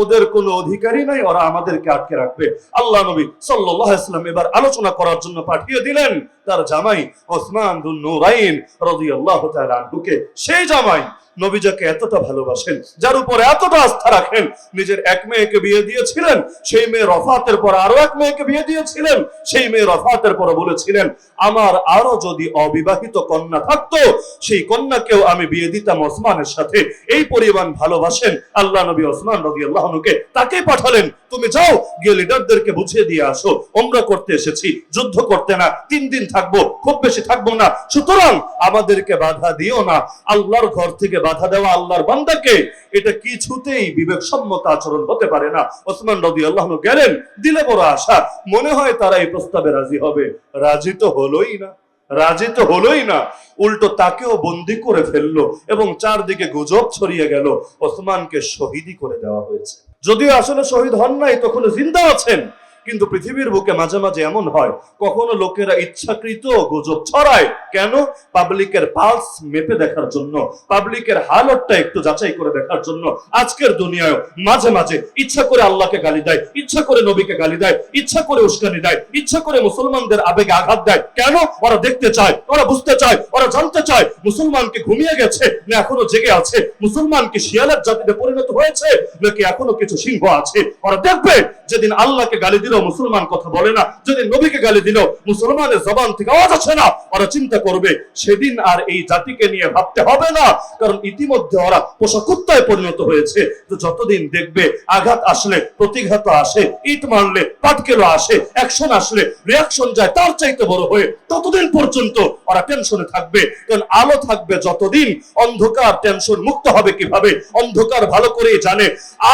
ওদের কোনো অধিকারই নাই, ওরা আমাদেরকে আটকে রাখবে। আল্লাহ নবী সাল্লাল্লাহু আলাইহি ওয়াসাল্লাম এবার আলোচনা করার জন্য পাঠিয়ে দিলেন তার জামাই ওসমান দুন নূরাইন রাদিয়াল্লাহু তাআলা আনহুকে। সেই জামাই নবীজাকে এতটা ভালোবাসেন, যার উপরে এতটা আস্থা রাখেন, নিজের এক মেয়েকে বিয়ে দিয়েছিলেন, সেই মেয়ে রফাতের পর আরো এক মেয়েকে বিয়ে দিয়েছিলেন, সেই মেয়ে রফাতের পর বলেছিলেন আমার আরো যদি অবিবাহিত কন্যা থাকতো সেই কন্যাকেও আমি বিয়ে দিতাম ওসমানের সাথে। এই পরিমাণ ভালোবাসেন আল্লাহ নবী ওসমান রাদিয়াল্লাহু আনহুকে। তাকে পাঠালেন, তুমি যাও গিয়ে লিডারদেরকে বুঝিয়ে দিয়ে আসো উমরা করতে এসেছি, যুদ্ধ করতে না, 3 দিন থাকবো, খুব বেশি থাকবো না, সুতরাং আমাদেরকে বাধা দিও না। আল্লাহর ঘর থেকে বাধা দেওয়া আল্লাহর বান্দাকে এটা কিছুতেই বিবেকসম্মত আচরণ হতে পারে না। ওসমান রাদিয়াল্লাহু আনহু গেলেন, দিলে বড় আশা, মনে হয় তারা এই প্রস্তাবে রাজি হবে। রাজি তো হলোই না, রাজি তো হলোই না, উল্টো তাকেও বন্দী করে ফেললো এবং চারদিকে গুজব ছড়িয়ে গেল ওসমানকে শহীদই করে দেওয়া হয়েছে। যদিও আসলে শহীদ হন নাই, তখন জিন্দা আছেন, কিন্তু পৃথিবীর বুকে মাঝে মাঝে এমন হয়, কখনো লোকেরা ইচ্ছাকৃত গুজব ছড়ায়। কেন? পাবলিকের পালস মেপে দেখার জন্য, পাবলিকের হালতটা একটু যাচাই করে দেখার জন্য। আজকের দুনিয়ায় মাঝে মাঝে ইচ্ছা করে আল্লাহকে গালি দেয়, ইচ্ছা করে নবীকে গালি দেয়, ইচ্ছা করে উস্কানি দেয়, ইচ্ছা করে মুসলমানদের আবেগে আঘাত দেয়। কেন? ওরা দেখতে চায়, ওরা বুঝতে চায়, ওরা জানতে চায় মুসলমানকে ঘুমিয়ে গেছে না এখনো জেগে আছে, মুসলমান কি শিয়ালের জাতিতে পরিণত হয়েছে নাকি এখনো কিছু সিংহ আছে। ওরা দেখবে যেদিন আল্লাহকে গালি দিলেও মুসলমান কথা বলে না, যেদিন নবীকে গালি দিলেও মুসলমানের জবান থেকে আওয়াজ আসে না, ওরা চিন্তা করবে সেদিন আর এই জাতিকে নিয়ে ভাবতে হবে না, কারণ ইতিমধ্যে ওরা পোষা কুত্তায় পরিণত হয়েছে। তো যতদিন দেখবে আঘাত আসলে প্রতিঘাত আসে, ইট মারলে পাটকেলো আসে, অ্যাকশন আসলে রিয়াকশন যায় তার চাইতে বড় হয়ে, ততদিন পর্যন্ত ওরা টেনশনে থাকবে। কারণ আলো থাকবে যতদিন, অন্ধকার টেনশন মুক্ত হবে কিভাবে? অন্ধকার ভালো করেই জানে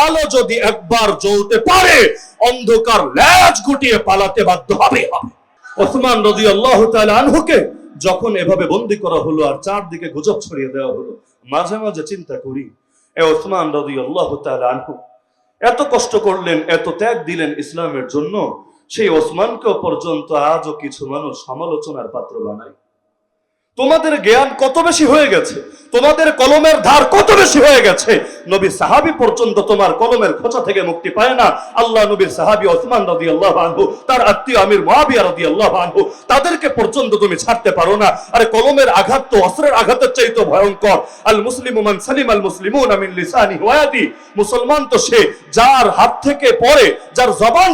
আলো যদি একবার জ্বলতে পারে অন্ধকার ল্যাজ গুটিয়ে পালাতে বাধ্য হবে। ওসমান রাদিয়াল্লাহু তাআলা আনহুকে যখন এভাবে বন্দী করা হলো আর চারদিকে গুজব ছড়িয়ে দেওয়া হলো, মাঝে মাঝে চিন্তা করি ওসমান রাদিয়াল্লাহু তাআলা আনহু এত কষ্ট করলেন, এত ত্যাগ দিলেন ইসলামের জন্য, সেই ওসমানকেও পর্যন্ত আজও কিছু মানুষ সমালোচনার পাত্র বানায়। তোমাদের জ্ঞান কত বেশি হয়ে গেছে, তোমাদের কলমের ধার কত বেশি হয়ে গেছে, নবী সাহাবী পর্যন্ত তোমার কলমের খোঁচা থেকে মুক্তি পায় না। আল্লাহ নবীর সাহাবী ওসমান রাদিয়াল্লাহু আনহু, তার আত্মীয় আমির মুআবিয়া রাদিয়াল্লাহু আনহু, তাদেরকে পর্যন্ত তুমি ছাড়তে পারো না। আরে কলমের আঘাত তো অস্ত্রের আঘাতের চাইতে ভয়ঙ্কর। আল মুসলিমু মান সালিম আল মুসলিমুনা মিন লিসানিহি ওয়া ইয়াদিহি, মুসলমান তো সে যার হাত থেকে পড়ে, যার জবান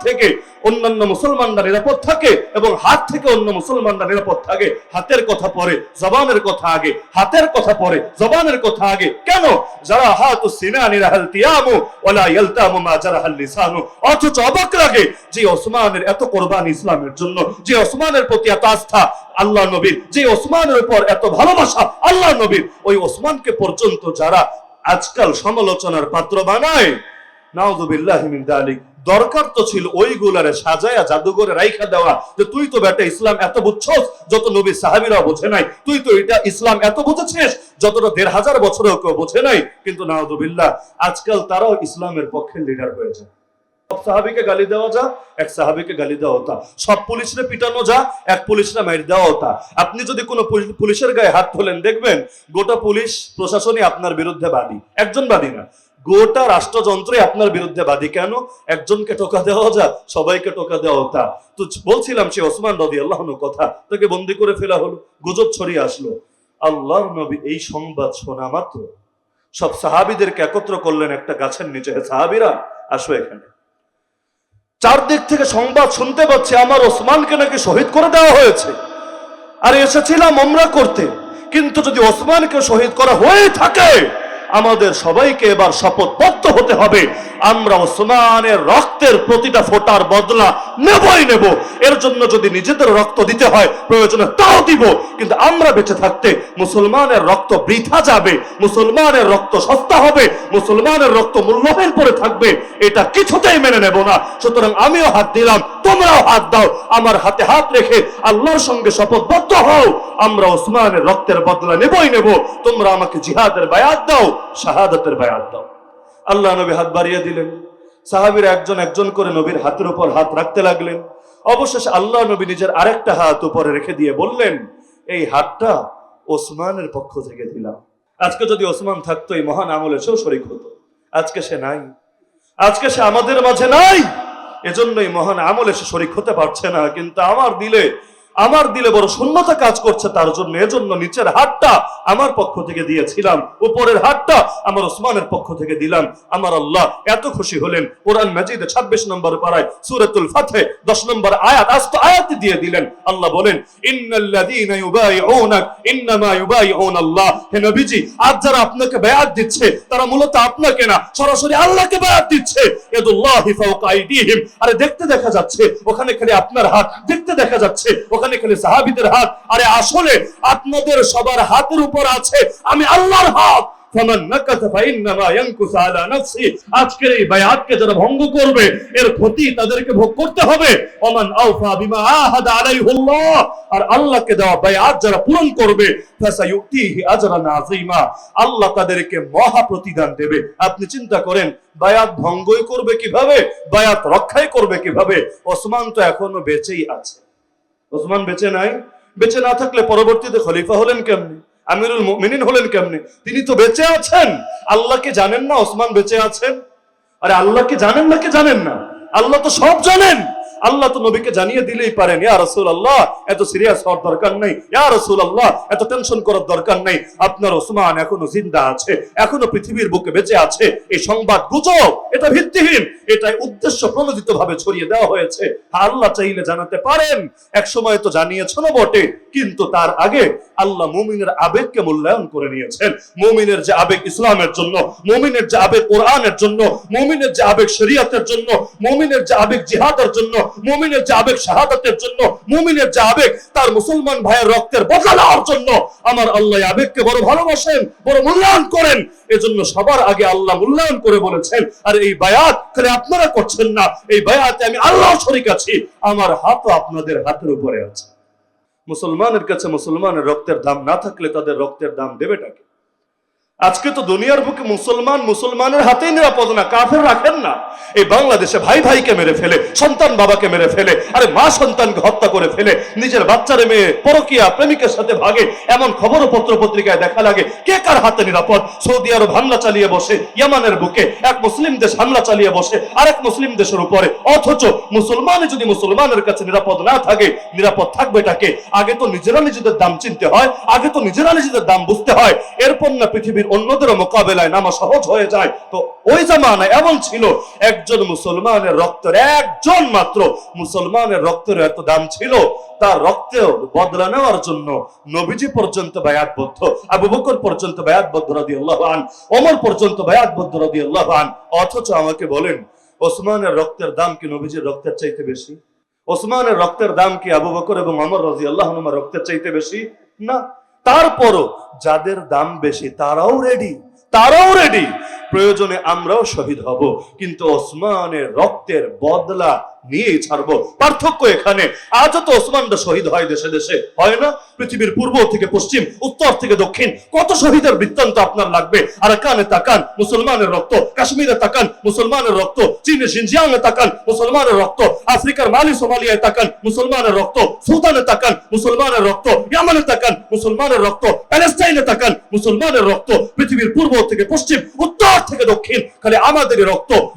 থেকে অন্যান্য মুসলমানরা নিরাপদ থাকে এবং হাত থেকে অন্য মুসলমানরা নিরাপদ থাকে। হাতের কথা পরে জবানের কথা আগে, হাতের কথা পরে জবানের কথা আগে। কেন? যারা হাতু সিনানি রাহালতিয়ামু ওয়ালা ইয়ালতামু মা জারাহাল লিসানু। অথচ অবাক লাগে যে ওসমানের এত কোরবানি ইসলামের জন্য, যে ওসমানের প্রতি এত আস্থা আল্লাহ নবীর, যে ওসমানের উপর এত ভালোবাসা আল্লাহ নবীর, ওই ওসমানকে পর্যন্ত যারা আজকাল সমালোচনার পাত্র বানায়, নাউযুবিল্লাহি মিন যালিক। দরকার তো ছিল ওইগুলারে সাজায়া জাদুঘরে রাইখা দেওয়া, যে তুই তো বেটা ইসলাম এত বুঝছস যত নবী সাহাবীরা বোঝে নাই, তুই তো এটা ইসলাম এত বুঝেছিস যতটা 1500 বছরেও কেউ বোঝে নাই। কিন্তু নাউযুবিল্লাহ আজকাল তারাও ইসলামের পক্ষে লিডার হয়ে যায়। সব সাহাবীকে গালি দেওয়া যা, এক সাহাবীকে গালি দেওয়া হতা। সব পুলিশরে পিটানো যা, এক পুলিশরা মাইর দেওয়া হতা। আপনি যদি কোনো পুলিশের গায়ে হাত তোলেন, দেখবেন গোটা পুলিশ প্রশাসনই আপনার বিরুদ্ধে বাদী, একজন বাদী না, গোটা রাষ্ট্রযন্ত্রে আপনার বিরুদ্ধে বাদী। কেন? একজনকে টোকা দেওয়া যা, সবাইকে টোকা দেওয়া হতা। তো বলছিলাম সে ওসমান রাদিয়াল্লাহু আনহু কথা, তাকে বন্দী করে ফেলা হলো, গুজব ছড়িয়ে আসলো। আল্লাহর নবী এই সংবাদ শোনা মাত্র সব সাহাবীদেরকে একত্র করলেন একটা গাছের নিচে, সাহাবীরা আসো এখানে। চারদিক থেকে সংবাদ শুনতে পাচ্ছে আমার ওসমানকে নাকি শহীদ করে দেওয়া হয়েছে। আর এসেছিলাম ওমরা করতে, কিন্তু যদি ওসমানকে শহীদ করা হয়ে থাকে আমাদের সবাইকে এবার শপথবদ্ধ হতে হবে, আমরা ওসমানের রক্তের প্রতিটা ফোঁটার বদলা নেবই নেব। এর জন্য যদি নিজেদের রক্ত দিতে হয় প্রয়োজনে তাও দিব, কিন্তু আমরা বেঁচে থাকতে মুসলমানের রক্ত বৃথা যাবে, মুসলমানের রক্ত সস্তা হবে, মুসলমানের রক্ত মূল্যহীন পড়ে থাকবে, এটা কিছুতেই মেনে নেব না। সুতরাং আমিও হাত দিলাম, তোমরাও হাত দাও, আমার হাতে হাত রেখে আল্লাহর সঙ্গে শপথবদ্ধ হও, আমরা ওসমানের রক্তের বদলা নেবই নেব। তোমরা আমাকে জিহাদের বায়াত দাও, শাহাদাতের বায়াত দাও। আল্লাহ নবী হাত বাড়িয়ে দিলেন, সাহাবীরা একজন একজন করে নবীর হাতের উপর হাত রাখতে লাগলেন। অবশেষে আল্লাহ নবী নিজের আরেকটা হাত উপরে রেখে দিয়ে বললেন, এই হাতটা ওসমানের পক্ষ থেকে দিলাম। আজকে যদি ওসমান থাকতো এই মহান আমলে সেও শরীক হতো। আজকে সে নাই, আজকে সে আমাদের মাঝে নাই, এজন্যই মহান আমলে সে শরীক হতে পারছে না। কিন্তু আমার দিলে বড় শূন্যতা কাজ করছে তার জন্য, এজন্য নিচের হাতটা আমার পক্ষ থেকে দিয়েছিলাম, উপরের হাতটা আমার ওসমানের পক্ষ থেকে দিলাম। আমার আল্লাহ এত খুশি হলেন, কোরআন মাজিদে 26 নম্বর পারায় সূরাতুল ফাতহে 10 নম্বর আয়াত আস্ত আয়াত দিয়ে দিলেন। আল্লাহ বলেন, ইন্নাল্লাযীনা ইউবাইউনাক ইন্নামা ইউবাইউনাল্লাহ। হে নবীজি, আজ যারা আপনাকে বায়াত দিচ্ছে তারা মূলত আপনাকে না, সরাসরি আল্লাহকে বায়াত দিচ্ছে। ইয়াদুল্লাহি ফাওকা আইদিহিম। আরে দেখতে দেখা যাচ্ছে ওখানে খালি আপনার হাত, দেখতে দেখা যাচ্ছে ওখানে খালি সাহাবীদের হাত, আরে আসলে আপনাদের সবার হাতের উপর আছে আমি আল্লাহর হাত। ফামান নাকাসা ফাইন্নামা ইয়ানকুসু আলা নাফসি। আজকের এই বায়াতকে যারা ভঙ্গ করবে এর ক্ষতি তাদেরকে ভোগ করতে হবে। ওমান আওফা বিমা আহাদা আলাইহুল্লাহ। আর আল্লাহকে দেওয়া বায়াত যারা পূরণ করবে ফাসায়ুতিহি আজরান আযীমা। আল্লাহ তাদেরকে মহা প্রতিদান দেবে। আপনি চিন্তা করেন বায়াত ভঙ্গই করবে কিভাবে, বায়াত রক্ষাই করবে কিভাবে? ওসমান তো এখনো বেঁচেই আছে। ওসমান বেঁচে নাই, বেঁচে না থাকলে পরবর্তীতে খলিফা হলেন কেমনে, আমিরুল মুমিনিন হলেন কেমনে? তিনি তো বেঁচে আছেন। আল্লাহকে জানেন না ওসমান বেঁচে আছেন? আরে আল্লাহকে জানেন নাকি জানেন না? আল্লাহ তো সব জানেন। আল্লাহ তো নবীকে জানিয়ে দিলেই পারেন, ইয়া রাসূলুল্লাহ এত সিরিয়াস হওয়ার দরকার নেই, ইয়া রাসূলুল্লাহ এত টেনশন করার দরকার নেই, আপনার ওসমান এখনো জিন্দা আছে, এখনো পৃথিবীর বুকে বেঁচে আছে। এই সংবাদ গুজব, এটা ভিত্তিহীন, এটাই উদ্দেশ্য প্রণোদিত ভাবে ছড়িয়ে দেওয়া হয়েছে। আল্লাহ চাইলে জানাতে পারেন, এক সময় তো জানিয়েছেন বটে, কিন্তু তার আগে আল্লাহ মুমিনের আবেগকে মূল্যায়ন করে নিয়েছেন। মুমিনের যে আবেগ ইসলামের জন্য, মুমিনের যে আবেগ কোরআনের জন্য, মুমিনের যে আবেগ শরীয়তের জন্য, মুমিনের যে আবেগ জিহাদের জন্য, মুমিনের যে আবেগ শাহাদাতের জন্য, মুমিনের যে আবেগ তার মুসলমান ভাইয়ের রক্তের বদলা নেওয়ার জন্য, আমার আল্লাহ আবেগকে বড় ভালোবাসেন, বড় মূল্যায়ন করেন। এজন্য সবার আগে আল্লাহ মূল্যায়ন করে বলেছেন, আর এই বায়াত খালি আপনারা করছেন না, এই বায়াতে আমি আল্লাহ শরীক আছি, আমার হাতও আপনাদের হাতের উপরে আছে। মুসলমানের কাছে মুসলমানের রক্তের দাম না থাকলে তাদের রক্তের দাম দেবেটাকে? আজকে তো দুনিয়ার বুকে মুসলমানের হাতেই নিরাপদ না, কাফের রাখেন না। এই বাংলাদেশে ভাই ভাইকে মেরে ফেলে, সন্তান বাবাকে মেরে ফেলে, আরে মা সন্তানকে হত্যা করে ফেলে, নিজের বাচ্চারে মেয়ে পরকীয়া প্রেমিকের সাথে ভাগে, এমন খবর পত্র পত্রিকায় দেখা লাগে। কে কার হাতে নিরাপদ? সৌদি আরব হামলা চালিয়ে বসে, ইয়ামানের বুকে এক মুসলিম দেশ হামলা চালিয়ে বসে আরেক মুসলিম দেশের উপরে, অথচ মুসলমান যদি মুসলমানের কাছে নিরাপদ না থাকে, নিরাপদ থাকবেটাকে? আগে তো নিজেরা নিজেদের দাম চিনতে হয়, আগে তো নিজেরা নিজেদের দাম বুঝতে হয়, এরপর না পৃথিবীর অন্যদের মোকাবেলায় নামা সহজ হয়ে যায়। তো ওই জামানায় এমন ছিল, একজন মুসলমানের রক্তের, একজন মাত্র মুসলমানের রক্তের এত দাম ছিল, তার রক্তেও বদলা নেওয়ার জন্য নবীজি পর্যন্ত বায়াতবদ্ধ, আবু বকর পর্যন্ত বায়াতবদ্ধ রাদিয়াল্লাহু আনহু, ওমর পর্যন্ত বায়াতবদ্ধ রাদিয়াল্লাহু আনহু। অথচ আমাকে বলেন, ওসমানের রক্তের দাম কি নবীজির রক্তের চাইতে বেশি? ওসমানের রক্তের দাম কি আবু বকর এবং ওমর রাদিয়াল্লাহু আনহুর রক্তের চাইতে বেশি? না। তারপরও যাদের দাম বেশি তারাও রেডি, প্রয়োজনে আমরাও শহীদ হব, কিন্তু ওসমানের রক্তের বদলা নিয়েই ছাড়বো। পার্থক্য এখানে, আজও তো ওসমানরা শহীদ হয় দেশে দেশে, হয় না? পৃথিবীর পূর্ব থেকে পশ্চিম, উত্তর থেকে দক্ষিণ কত শহীদের বৃত্তান্ত আপনার লাগবে। আরাকানে তাকান, মুসলমানের রক্ত, কাশ্মীরে তাকান, মুসলমানের রক্ত, চীনে সিনজিয়াংয়ে তাকান, মুসলমানের রক্ত, আফ্রিকার মালি সোমালিয়ায় তাকান, মুসলমানের রক্ত, সুদানে তাকান, মুসলমানের রক্ত, ইয়ামানে তাকান, মুসলমানের রক্ত, প্যালেস্টাইনে তাকান, মুসলমানের রক্ত, পৃথিবীর পূর্ব থেকে পশ্চিম, উত্তর থেকে দক্ষিণ, খালি আমাদেরই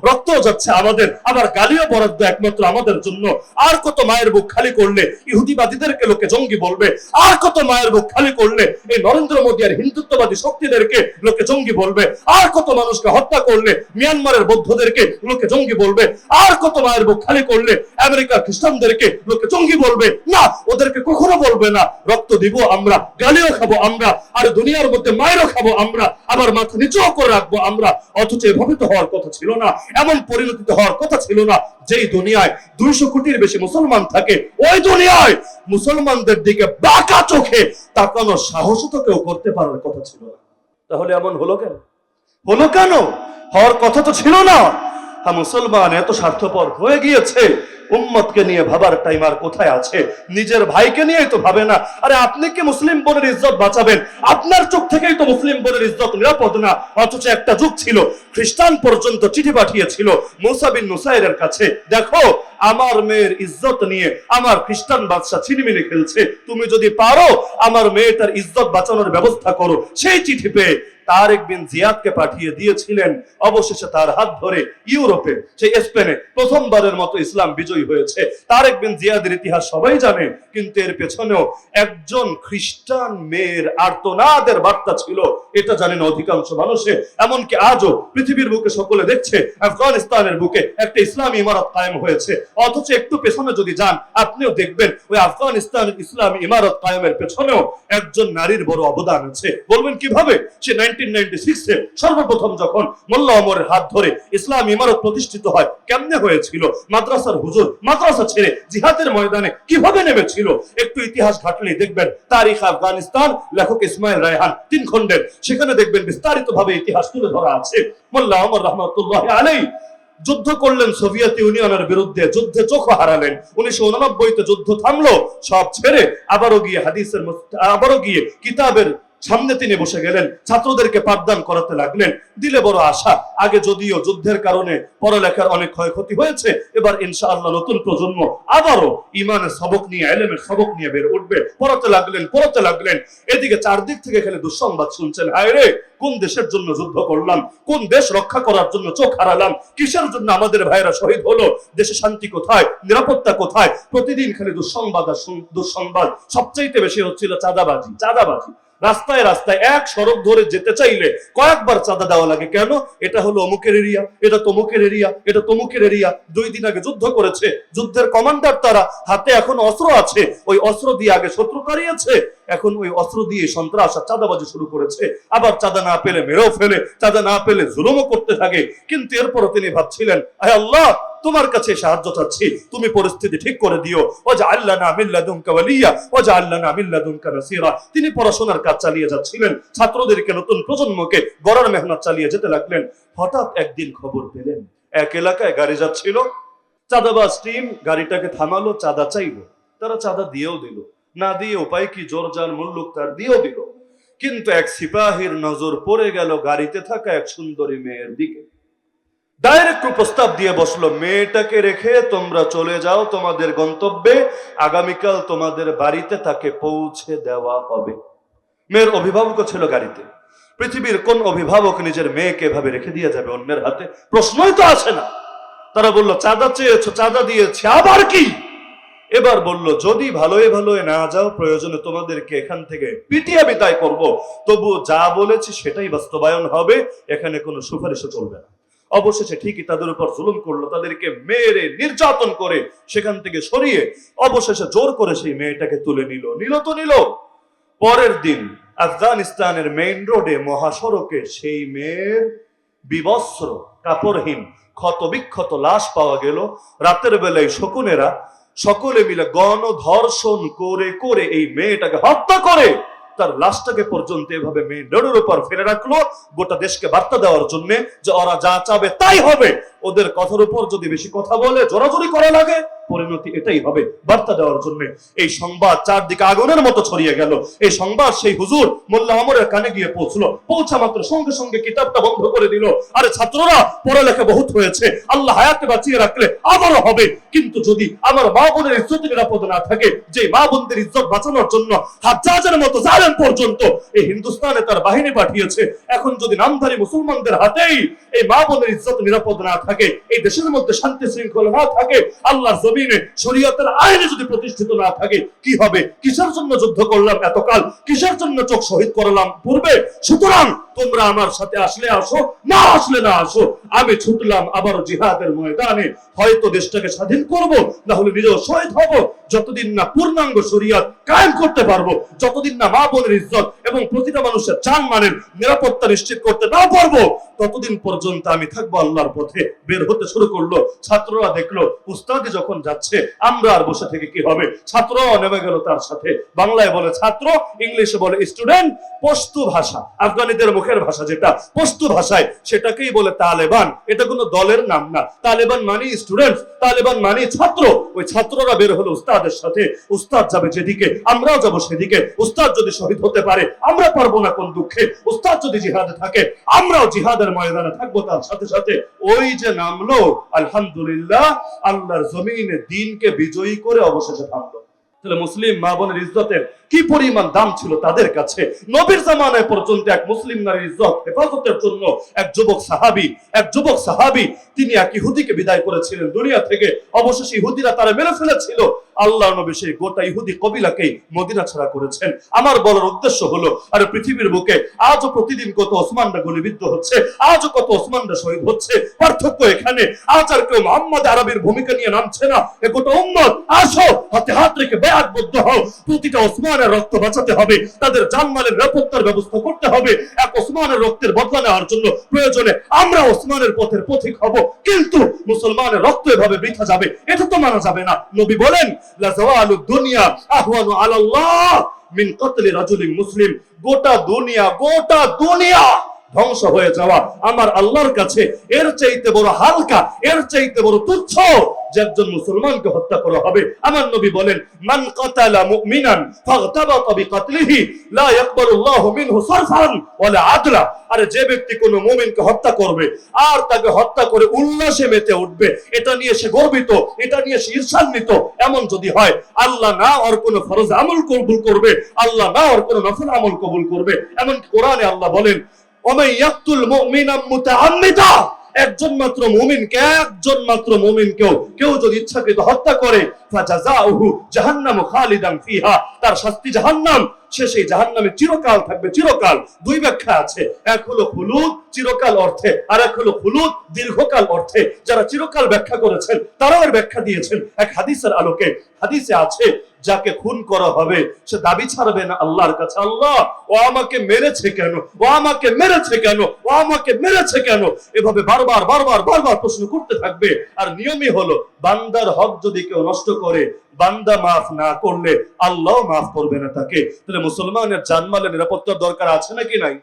রক্ত যাচ্ছে আমাদের, আবার গালিও বরাদ্দ একমাত্র আমাদের জন্য। আর কত মায়ের বুক খালি করলে ইহুদিবাদীদেরকে লোকে জঙ্গি বলবে, আর কত মায়ের বুক খালি করলে এই নরেন্দ্র মোদী আর হিন্দুত্ববাদী শক্তিদেরকে লোকে জঙ্গি বলবে, আর কত মানুষকে হত্যা করলে মিয়ানমারের বৌদ্ধদেরকে লোকে জঙ্গি বলবে, আর কত মায়ের বুক খালি করলে আমেরিকার খ্রিস্টানদেরকে লোকে জঙ্গি বলবে। না, ওদেরকে কখনো বলবে না। রক্ত দিব আমরা, গালিও খাবো আমরা, আর দুনিয়ার মধ্যে মায়েরও খাবো আমরা, আবার মাথা নিচেও করে রাখবো আমরা। অথচ এভাবে তো হওয়ার কথা ছিল না, এমন পরিণতি হওয়ার কথা ছিল না। যেই দুনিয়ায় 200 কোটির বেশি মুসলমান থাকে, ওই দুনিয়ায় মুসলমানদের দিকে বাঁকা চোখে তাকানোর সাহস তো কেউ করতে পারার কথা ছিল না। তাহলে এমন হলো কেন? হওয়ার কথা তো ছিল না। মুসলমান এত স্বার্থপর হয়ে গিয়েছে, উম্মতকে নিয়ে ভাবার টাইম আর কোথায় আছে? নিজের ভাইকে নিয়েই তো ভাবে না। আরে আপনি কি মুসলিম বোনের ইজ্জত বাঁচাবেন? আপনার চোখ থেকেই তো মুসলিম বোনের ইজ্জত নিরাপদ না। অথচ একটা যুগ ছিল, খ্রিস্টান পর্যন্ত চিঠি পাঠিয়েছিল মুসা বিন নুসাইরের কাছে, দেখো আমার মেয়ের ইজ্জত নিয়ে আমার খ্রিস্টান বাদশা ছিনিমিনি খেলছে, তুমি যদি পারো আমার মেয়েটার ইজ্জত বাঁচানোর ব্যবস্থা করো। সেই চিঠি পেয়ে তারেক বিন জিয়াদকে পাঠিয়ে দিয়েছিলেন। অবশেষে তার হাত ধরে ইউরোপে, সেই স্পেনে প্রথমবারের মতো ইসলাম বিজয়ী হয়েছে। তারেক বিন জিয়াদের ইতিহাস সবাই জানে, কিন্তু এর পেছনেও একজন খ্রিস্টান মেয়ের আর্তনাদের বার্তা ছিল, এটা জানেন অধিকাংশ মানুষে। এমনকি আজও পৃথিবীর বুকে সকলে দেখছে আফগানিস্তানের বুকে একটা ইসলামী ইমারত কায়েম হয়েছে। অথচ একটু পেছনে যদি যান, আপনিও দেখবেন ওই আফগানিস্তানের ইসলামী ইমারত কায়েমের পেছনেও একজন নারীর বড় অবদান আছে। বলবেন কিভাবে? সে 1996-এ সর্বপ্রথম যখন মোল্লা ওমরের হাত ধরে ইসলাম ইমারত প্রতিষ্ঠিত হয়, কেমনে হয়েছিল? মাদ্রাসার হুজুর মাদ্রাসা ছেড়ে জিহাদের ময়দানে কিভাবে নেমেছিল? একটু ইতিহাস ঘাটলেই দেখবেন তারিখ আফগানিস্তান, লেখক ইসমাইল রায়হান 3 খণ্ডের, সেখানে দেখবেন বিস্তারিত ভাবে ইতিহাস তুলে ধরা আছে। মোল্লা ওমর রাহমাতুল্লাহি আলাইহি যুদ্ধ করলেন সোভিয়েত ইউনিয়নের বিরুদ্ধে, যুদ্ধে চোখ হারালেন। 1989-তে যুদ্ধ থামলো, সব ছেড়ে আবারও গিয়ে কিতাবের সামনে তিনি বসে গেলেন, ছাত্রদেরকে পাঠদান করাতে লাগলেন। দিলে বড় আশা, আগে যদিও যুদ্ধের কারণে পড়ালেখার অনেক ক্ষয়ক্ষতি হয়েছে, এবার ইনশাআল্লাহ নতুন প্রজন্ম আবারও ইমানের সবক নিয়ে, ইলমের সবক নিয়ে বের উঠবে। পড়াতে লাগলেন। এদিকে চারদিক থেকে খেলে দুঃসংবাদ শুনছেন। হায় রে, কোন দেশের জন্য যুদ্ধ করলাম, কোন দেশ রক্ষা করার জন্য চোখ হারালাম, কিসের জন্য আমাদের ভাইরা শহীদ হলো, দেশে শান্তি কোথায়, নিরাপত্তা কোথায়? প্রতিদিন খালি দুঃসংবাদ আর দুঃসংবাদ। সবচাইতে বেশি হচ্ছিল চাঁদাবাজি। রাস্তায় এক সড়ক ধরে যেতে চাইলে কয়েকবার চাঁদা দেওয়া লাগে। কেন? এটা হলো অমুকের এরিয়া, এটা তমুকের এরিয়া, এটা তমুকের এরিয়া। 2 দিন আগে যুদ্ধ করেছে, যুদ্ধের কমান্ডার তারা, হাতে এখন অস্ত্র আছে, ওই অস্ত্র দিয়ে আগে শত্রু তাড়িয়েছে, এখন ওই অস্ত্র দিয়ে সন্ত্রাস আর চাঁদাবাজি শুরু করেছে। আবার চাঁদা না পেলে মেরেও ফেলে, চাঁদা না পেলে জুলুমও করতে থাকে। কিন্তু এরপরও তিনি ভাবছিলেন, আয় আল্লাহ, তোমার কাছে সাহায্য চাচ্ছি, তুমি পরিস্থিতি ঠিক করে দিও। ওয়াজআলনা মিন লাদুনকা ওয়ালিয়া ওয়াজআলনা মিন লাদুনকা নাসীরা। তিনি পড়াশোনার কাজ চালিয়ে যাচ্ছিলেন, ছাত্রদেরকে, নতুন প্রজন্মকে গড়ার মেহনত চালিয়ে যেতে লাগলেন। হঠাৎ একদিন খবর পেলেন, এক এলাকায় গাড়ি যাচ্ছিল, চাঁদাবাজ টিম গাড়িটাকে থামালো, চাঁদা চাইলো। তারা চাঁদা দিয়েও দিল, না দিয়ে উপায় কি, জোর জান মুল্লুক তার দিয়েও দিল। কিন্তু এক সিপাহীর নজর পড়ে গেল গাড়িতে থাকা এক সুন্দরী মেয়ের দিকে। ডাইরেক্ট প্রস্তাব দিয়ে বসলো, মেয়েটাকে রেখে তোমরা চলে যাও তোমাদের গন্তব্যে, আগামীকাল তোমাদের বাড়িতে তাকে পৌঁছে দেওয়া হবে। মেয়ের অভিভাবক ছিল গাড়িতে। পৃথিবীর কোন অভিভাবক নিজের মেয়েকে এভাবে রেখে দিয়ে যাবে অন্যের হাতে? প্রশ্নই তো আসে না। তারা বলল, চাঁদা চেয়েছো, চাঁদা দিয়েছে, আবার কি? এবার বলল, যদি ভালোই না যাও, প্রয়োজনে তোমাদেরকে এখান থেকে পিটিয়ে বিদায় করব, তবু যা বলেছি সেটাই বাস্তবায়ন হবে, এখানে কোনো সুপারিশও চলবে না। অবশেষে ঠিকই তাদের উপর জুলুম করলো, তাদেরকে মেরে নির্যাতন করে সেখান থেকে সরিয়ে অবশেষে জোর করে সেই মেয়েটাকে তুলে নিল। পরের দিন আফগানিস্তানের মেইন রোডে, মহাসড়কে সেই মেয়ের বিবস্ত্র, কাপড়হীন, ক্ষতবিক্ষত লাশ পাওয়া গেল। রাতের বেলায় শকুনেরা সকলে মিলে গণধর্ষণ করে এই মেয়েটাকে হত্যা করে তার লাশটাকে পর্যন্ত এভাবে মেইন রোডের উপর ফেলে রাখলো, গোটা দেশকে বার্তা দেওয়ার জন্য যে ওরা যা চাবে তাই হবে। ওদের কথার উপর যদি বেশি কথা বলে, জোরাজোরি করা লাগে, পরিণতি এটাই হবে, বার্তা দেওয়ার জন্য। এই সংবাদ চারদিকে আগুনের মতো ছড়িয়ে গেল। এই সংবাদ সেই হুজুর মোল্লা আমরের কানে গিয়ে পৌঁছলো। পৌঁছা মাত্র সঙ্গে সঙ্গে কিতাবটা বন্ধ করে দিল। আরে ছাত্ররা, পড়ালেখা বহুত হয়েছে, আল্লাহ হায়াতে বাঁচিয়ে রাখলে আবারও হবে, কিন্তু যদি আমার মা বোনের ইজ্জত নিরাপদ না থাকে, যে মা বোনদের ইজ্জত বাঁচানোর জন্য হাজ্জাজের মতো জালেম পর্যন্ত এই হিন্দুস্তানে তার বাহিনী পাঠিয়েছে, এখন যদি নামধারী মুসলমানদের হাতেই এই মা বোনের ইজ্জত নিরাপদ না থাকে, এই দেশের মধ্যে শান্তি শৃঙ্খলা না থাকে, আল্লাহর জমিনে শরীয়তের আইনে যদি প্রতিষ্ঠিত না থাকে, কি হবে? কিসের জন্য যুদ্ধ করলাম এতকাল? কিসের জন্য চোখ শহীদ করলাম পূর্বে? সুতরাং তোমরা আমার সাথে আসলে আসো, না আসলে না আসো। আমি ছুটলাম আবারও জিহাদের ময়দানে, হয়তো দেশটাকে স্বাধীন করব, না হলে নিজেও শহীদ হব। যতদিন না পূর্ণাঙ্গ শরীয়ত কায়েম করতে পারবো, যতদিন না মা বোনের ইজ্জত এবং প্রতিটা মানুষের জানমালের নিরাপত্তা নিশ্চিত করতে না পারবো, ততদিন পর্যন্ত আমি থাকবো আল্লাহর পথে। বের হতে শুরু করলো। ছাত্ররা দেখলো উস্তাদি যখন যাচ্ছে, আমরা আর বসে থেকে কি হবে? ছাত্ররাও নেমে গেল তার সাথে। বাংলায় বলে ছাত্র, ইংলিশে বলে স্টুডেন্ট। পশতু ভাষা, আফগানিদের মুখের ভাষা যেটা, পশতু ভাষায় সেটাকেই বলে তালেবান। এটা কোনো দলের নাম না। তালেবান মানে স্টুডেন্ট, তালেবান মানে ছাত্র। ওই ছাত্ররা বের হলো উস্তাদের সাথে। উস্তাদ যাবে যেদিকে, আমরাও যাবো সেদিকে। উস্তাদ যদি শহীদ হতে পারে, আমরা পারবো না কোন দুঃখে। উস্তাদ যদি জিহাদে থাকে, আমরাও জিহাদের ময়দানে থাকবো তার সাথে সাথে। ওই যে নামলো, আলহামদুলিল্লাহ, আল্লাহর জমিনে দ্বীনকে বিজয়ী করে অবশেষে থামলো। তাহলে মুসলিম মা বোনের ইজ্জতের কি পরিমাণ দাম ছিল তাদের কাছে। নবীর জামানায় পর্যন্ত এক মুসলিম নারীর ইজ্জত হেফাজতের জন্য এক যুবক সাহাবী তিনি এক ইহুদিকে বিদায় করেছিলেন দুনিয়া থেকে। অবশেষে ইহুদিরা তারা মেরে ফেলেছিল। আল্লাহ নবী সেই গোটা ইহুদি কবিলাকেই মদিনা ছাড়া করেছেন। আমার বলার উদ্দেশ্য হলো, আরে পৃথিবীর বুকে আজও প্রতিদিন কত ওসমানরা গুলিবিদ্ধ হচ্ছে, আজও কত ওসমানরা শহীদ হচ্ছে। পার্থক্য এখানে, আজ আর কেউ মোহাম্মদ আরবির ভূমিকা নিয়ে নামছে না। এ গোটা উম্মত আসো, হাতে হাত রেখে বেয়াতবদ্ধ হও। প্রতিটা ওসমানের রক্ত বাঁচাতে হবে, তাদের জানমালের নিরাপত্তার ব্যবস্থা করতে হবে। এক ওসমানের রক্তের বদলা নেওয়ার জন্য প্রয়োজনে আমরা ওসমানের পথের পথিক হব, কিন্তু মুসলমানের রক্ত এভাবে বৃথা যাবে, এটা তো মানা যাবে না। নবী বলেন, লা যাওয়ালুদ দুনিয়া আহওয়ানু আলাল্লাহ মিন কতলি রাজুলিন মুসলিম। গোটা দুনিয়া ধ্বংস হয়ে যাওয়া আমার আল্লাহর কাছে এর চাইতে বড় হালকা, এর চাইতে বড় তুচ্ছ যে একজন মুসলমানকে হত্যা করা হবে। আমার নবী বলেন, মান কাতালা মুমিনান ফাগতাবাতা বিকাতলিহি লা ইয়াকবালুল্লাহু মিনহু সারফান ওয়ালা আদলা। আরে যে ব্যক্তি কোনো মুমিনকে হত্যা করবে আর তাকে হত্যা করে উল্লাসে মেতে উঠবে, এটা নিয়ে সে গর্বিত, এটা নিয়ে সে ঈর্ষান্বিত, এমন যদি হয়, আল্লাহ না ওর কোনো ফরজ আমল কবুল করবে, আল্লাহ না ওর কোনো নফল আমল কবুল করবে। এমন কোরআনে আল্লাহ বলেন, ওমান ইয়াকতুল মুমিনাম মুতাআম্মিদা, একজন মাত্র মুমিনকে, একজন মাত্র মুমিনকেও কেউ যদি ইচ্ছাকৃত হত্যা করে, ফাজাযাউহু জাহান্নামু খালিদান ফিহা, তার শাস্তি জাহান্নাম, সে সেই জাহান্নামে চিরকাল থাকবে। চিরকাল দুই ব্যাখ্যা আছে, এক হলো খুলুদ চিরকাল অর্থে, আর এক হলো খুলুদ দীর্ঘকাল অর্থে। যারা চিরকাল ব্যাখ্যা করেছেন তারাও এর ব্যাখ্যা দিয়েছেন এক হাদিসের আলোকে। হাদিসে আছে, যাকে খুন করা হবে সে দাবি ছাড়বে না আল্লাহর কাছে, আল্লাহ ও আমাকে মেরেছে কেন, ও আমাকে মেরেছে কেন, ও আমাকে মেরেছে কেন, এভাবে বারবার বারবার বারবার প্রশ্ন করতে থাকবে। আর নিয়মই হলো, বান্দার হক যদি কেউ নষ্ট করে, বান্দা মাফ না করলে আল্লাহ মাফ করবে না তাকে। তাহলে মুসলমানের জানমালের নিরাপত্তার দরকার আছে নাকি নাই?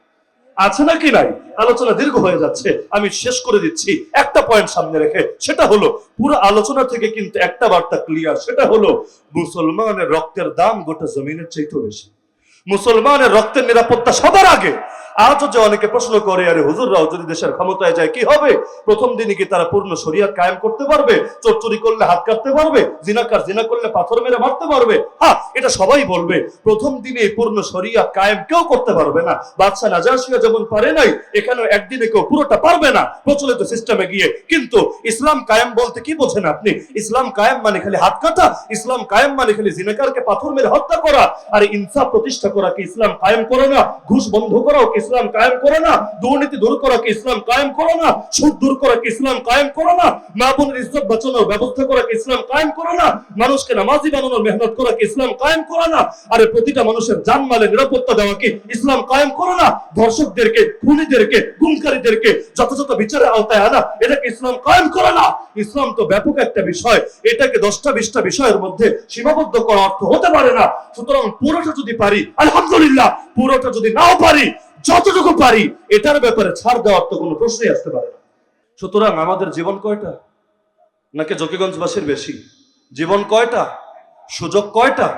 আছে নাকি নাই? আলোচনা দীর্ঘ হয়ে যাচ্ছে, আমি শেষ করে দিচ্ছি একটা পয়েন্ট সামনে রেখে। সেটা হলো, পুরো আলোচনা থেকে কিন্তু একটা বার্তা ক্লিয়ার, সেটা হলো মুসলমানের রক্তের দাম গোটা জমিনের চাইতেও বেশি। মুসলমানের রক্তের নিরাপত্তা সবার আগে। আজও যে অনেকে প্রশ্ন করে, আরে হুজুররাও যদি দেশের ক্ষমতায় যায় কি হবে? প্রথম দিনই কি তারা পূর্ণ শরিয়াত কায়েম করতে পারবে? চোর চুরি করলে হাত কাটতে পারবে? জিনাকার জিনা করলে পাথর মেরে মারতে পারবে? হ্যাঁ, এটা সবাই বলবে। প্রথম দিনে পূর্ণ শরিয়াত কায়েম কেউ করতে পারবে না। বাদশা নাজাশিয়া যেমন পারে নাই, এখানেও একদিনে কেউ পুরোটা পারবে না প্রচলিত সিস্টেমে গিয়ে। কিন্তু ইসলাম কায়েম বলতে কি বোঝেন আপনি? ইসলাম কায়েম মানে খালি হাত কাটা? ইসলাম কায়েম মানে খালি জিনাকারকে পাথর মেরে হত্যা করা? আর ইনসাফ প্রতিষ্ঠা করা কি ইসলাম কায়েম করে না? ঘুষ বন্ধ করাও কি ইসলাম কায়েম করে না? দুর্নীতি দূর করা কি ইসলাম কায়েম করে না? সুদ দূর করা কি ইসলাম কায়েম করে না? মা বোনের ইজ্জত বাঁচানোর ব্যবস্থা করা কি ইসলাম কায়েম করে না? মানুষকে নামাজি বানানোর মেহনত করা কি ইসলাম কায়েম করে না? আরে প্রতিটা মানুষের জানমালের নিরাপত্তা দেওয়া কি ইসলাম কায়েম করে না? ধর্ষকদেরকে, খুনিদেরকে, গুমকারীদেরকে যথাযথ বিচারের আওতায় আনা, এটা কি ইসলাম কায়েম করে না? ইসলাম তো ব্যাপক একটা বিষয়, এটাকে 10টা 20টা বিষয়ের মধ্যে সীমাবদ্ধ করা অর্থ হতে পারে না। সুতরাং পুরোটা যদি পারি আলহামদুলিল্লাহ, পুরোটা যদি নাও পারি, যতটুকু পারি এটার ব্যাপারে ছাড় দেওয়ার তো কোনো প্রশ্নই আসতে পারে না। সুতরাং আমাদের জীবন কয়টা? নাকি জকিগঞ্জবাসীর বেশি? জীবন কয়টা? সুযোগ কয়টা?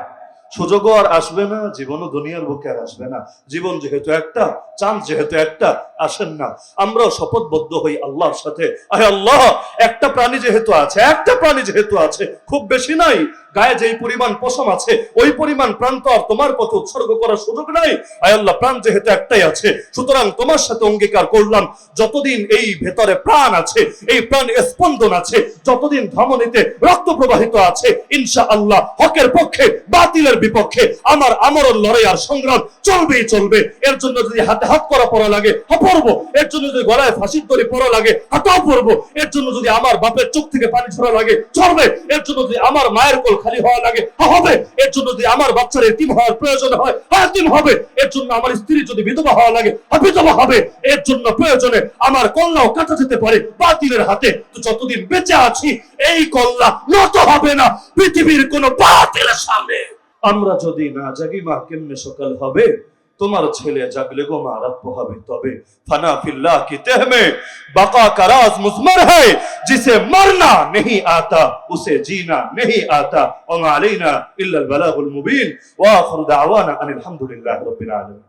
সুযোগও আর আসবে না, জীবনও দুনিয়ার বুকে আর আসবে না। জীবন যেহেতু একটা, চাঁদ যেহেতু একটা, আসেন না আমরাও শপথবদ্ধ হই আল্লাহর সাথে, আহে আল্লাহ, একটা প্রাণী যেহেতু আছে, একটা প্রাণী যেহেতু আছে, খুব বেশি নাই, গায়ে যেই পরিমাণ পশম আছে ওই পরিমাণ প্রাণ তো আর তোমার পথে উৎসর্গ করার সুযোগ নাই। আয় আল্লাহ, প্রাণ যেহেতু একটাই আছে, সুতরাং তোমার সাথে অঙ্গীকার করলাম, যতদিন এই ভেতরে প্রাণ আছে, এই প্রাণ স্পন্দন আছে, যতদিন ধমনীতে রক্ত প্রবাহিত আছে, ইনশাআল্লাহ হকের পক্ষে বাতিলের বিপক্ষে আমার আমরণ লড়াই আর সংগ্রাম চলবেই চলবে। এর জন্য যদি হাতে হাত করা পড়া লাগে পড়বো, এর জন্য যদি গলায় ফাঁসির দড়ি পড়া লাগে হাতাও পড়বো, এর জন্য যদি আমার বাপের চোখ থেকে পানি ঝরা লাগে চলবে, এর জন্য যদি আমার মায়ের কোল খালি হওয়া লাগে হবে, এর জন্য যদি আমার বাচ্চার এতিম হওয়ার প্রয়োজন হয় এতিম হবে, এর জন্য আমার স্ত্রী যদি বিধবা হওয়া লাগে বিধবা হবে, এর জন্য প্রয়োজনে আমার কল্লাও কাটা যেতে পারে বাতিলের হাতে। তো যতদিন বেঁচে আছি এই কল্লা নত হবে না পৃথিবীর কোন বাতিলের সামনে। আমরা যদি না জাগি মা কেমনে সকাল হবে? তোমার ছেলে জাগলে গো মা রাত পোহাবে তবে। ফানা ফিল্লাহ কি তেহ মে বাকা का राज मुज़मर है, जिसे मरना नहीं आता उसे जीना नहीं आता, वमा अलैना इल्ला अल बलागुल मुबीन व आखिरु दावाना अनिल हम्दुलिल्लाहि रब्बिल आलमीन।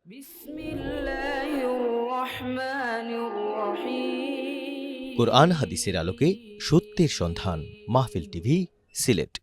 बिस्मिल्लाहिर रहमानिर रहीम। কুরআন হাদিসের আলোকে সত্যের সন্ধান, মাহফিল টিভি, সিলেট।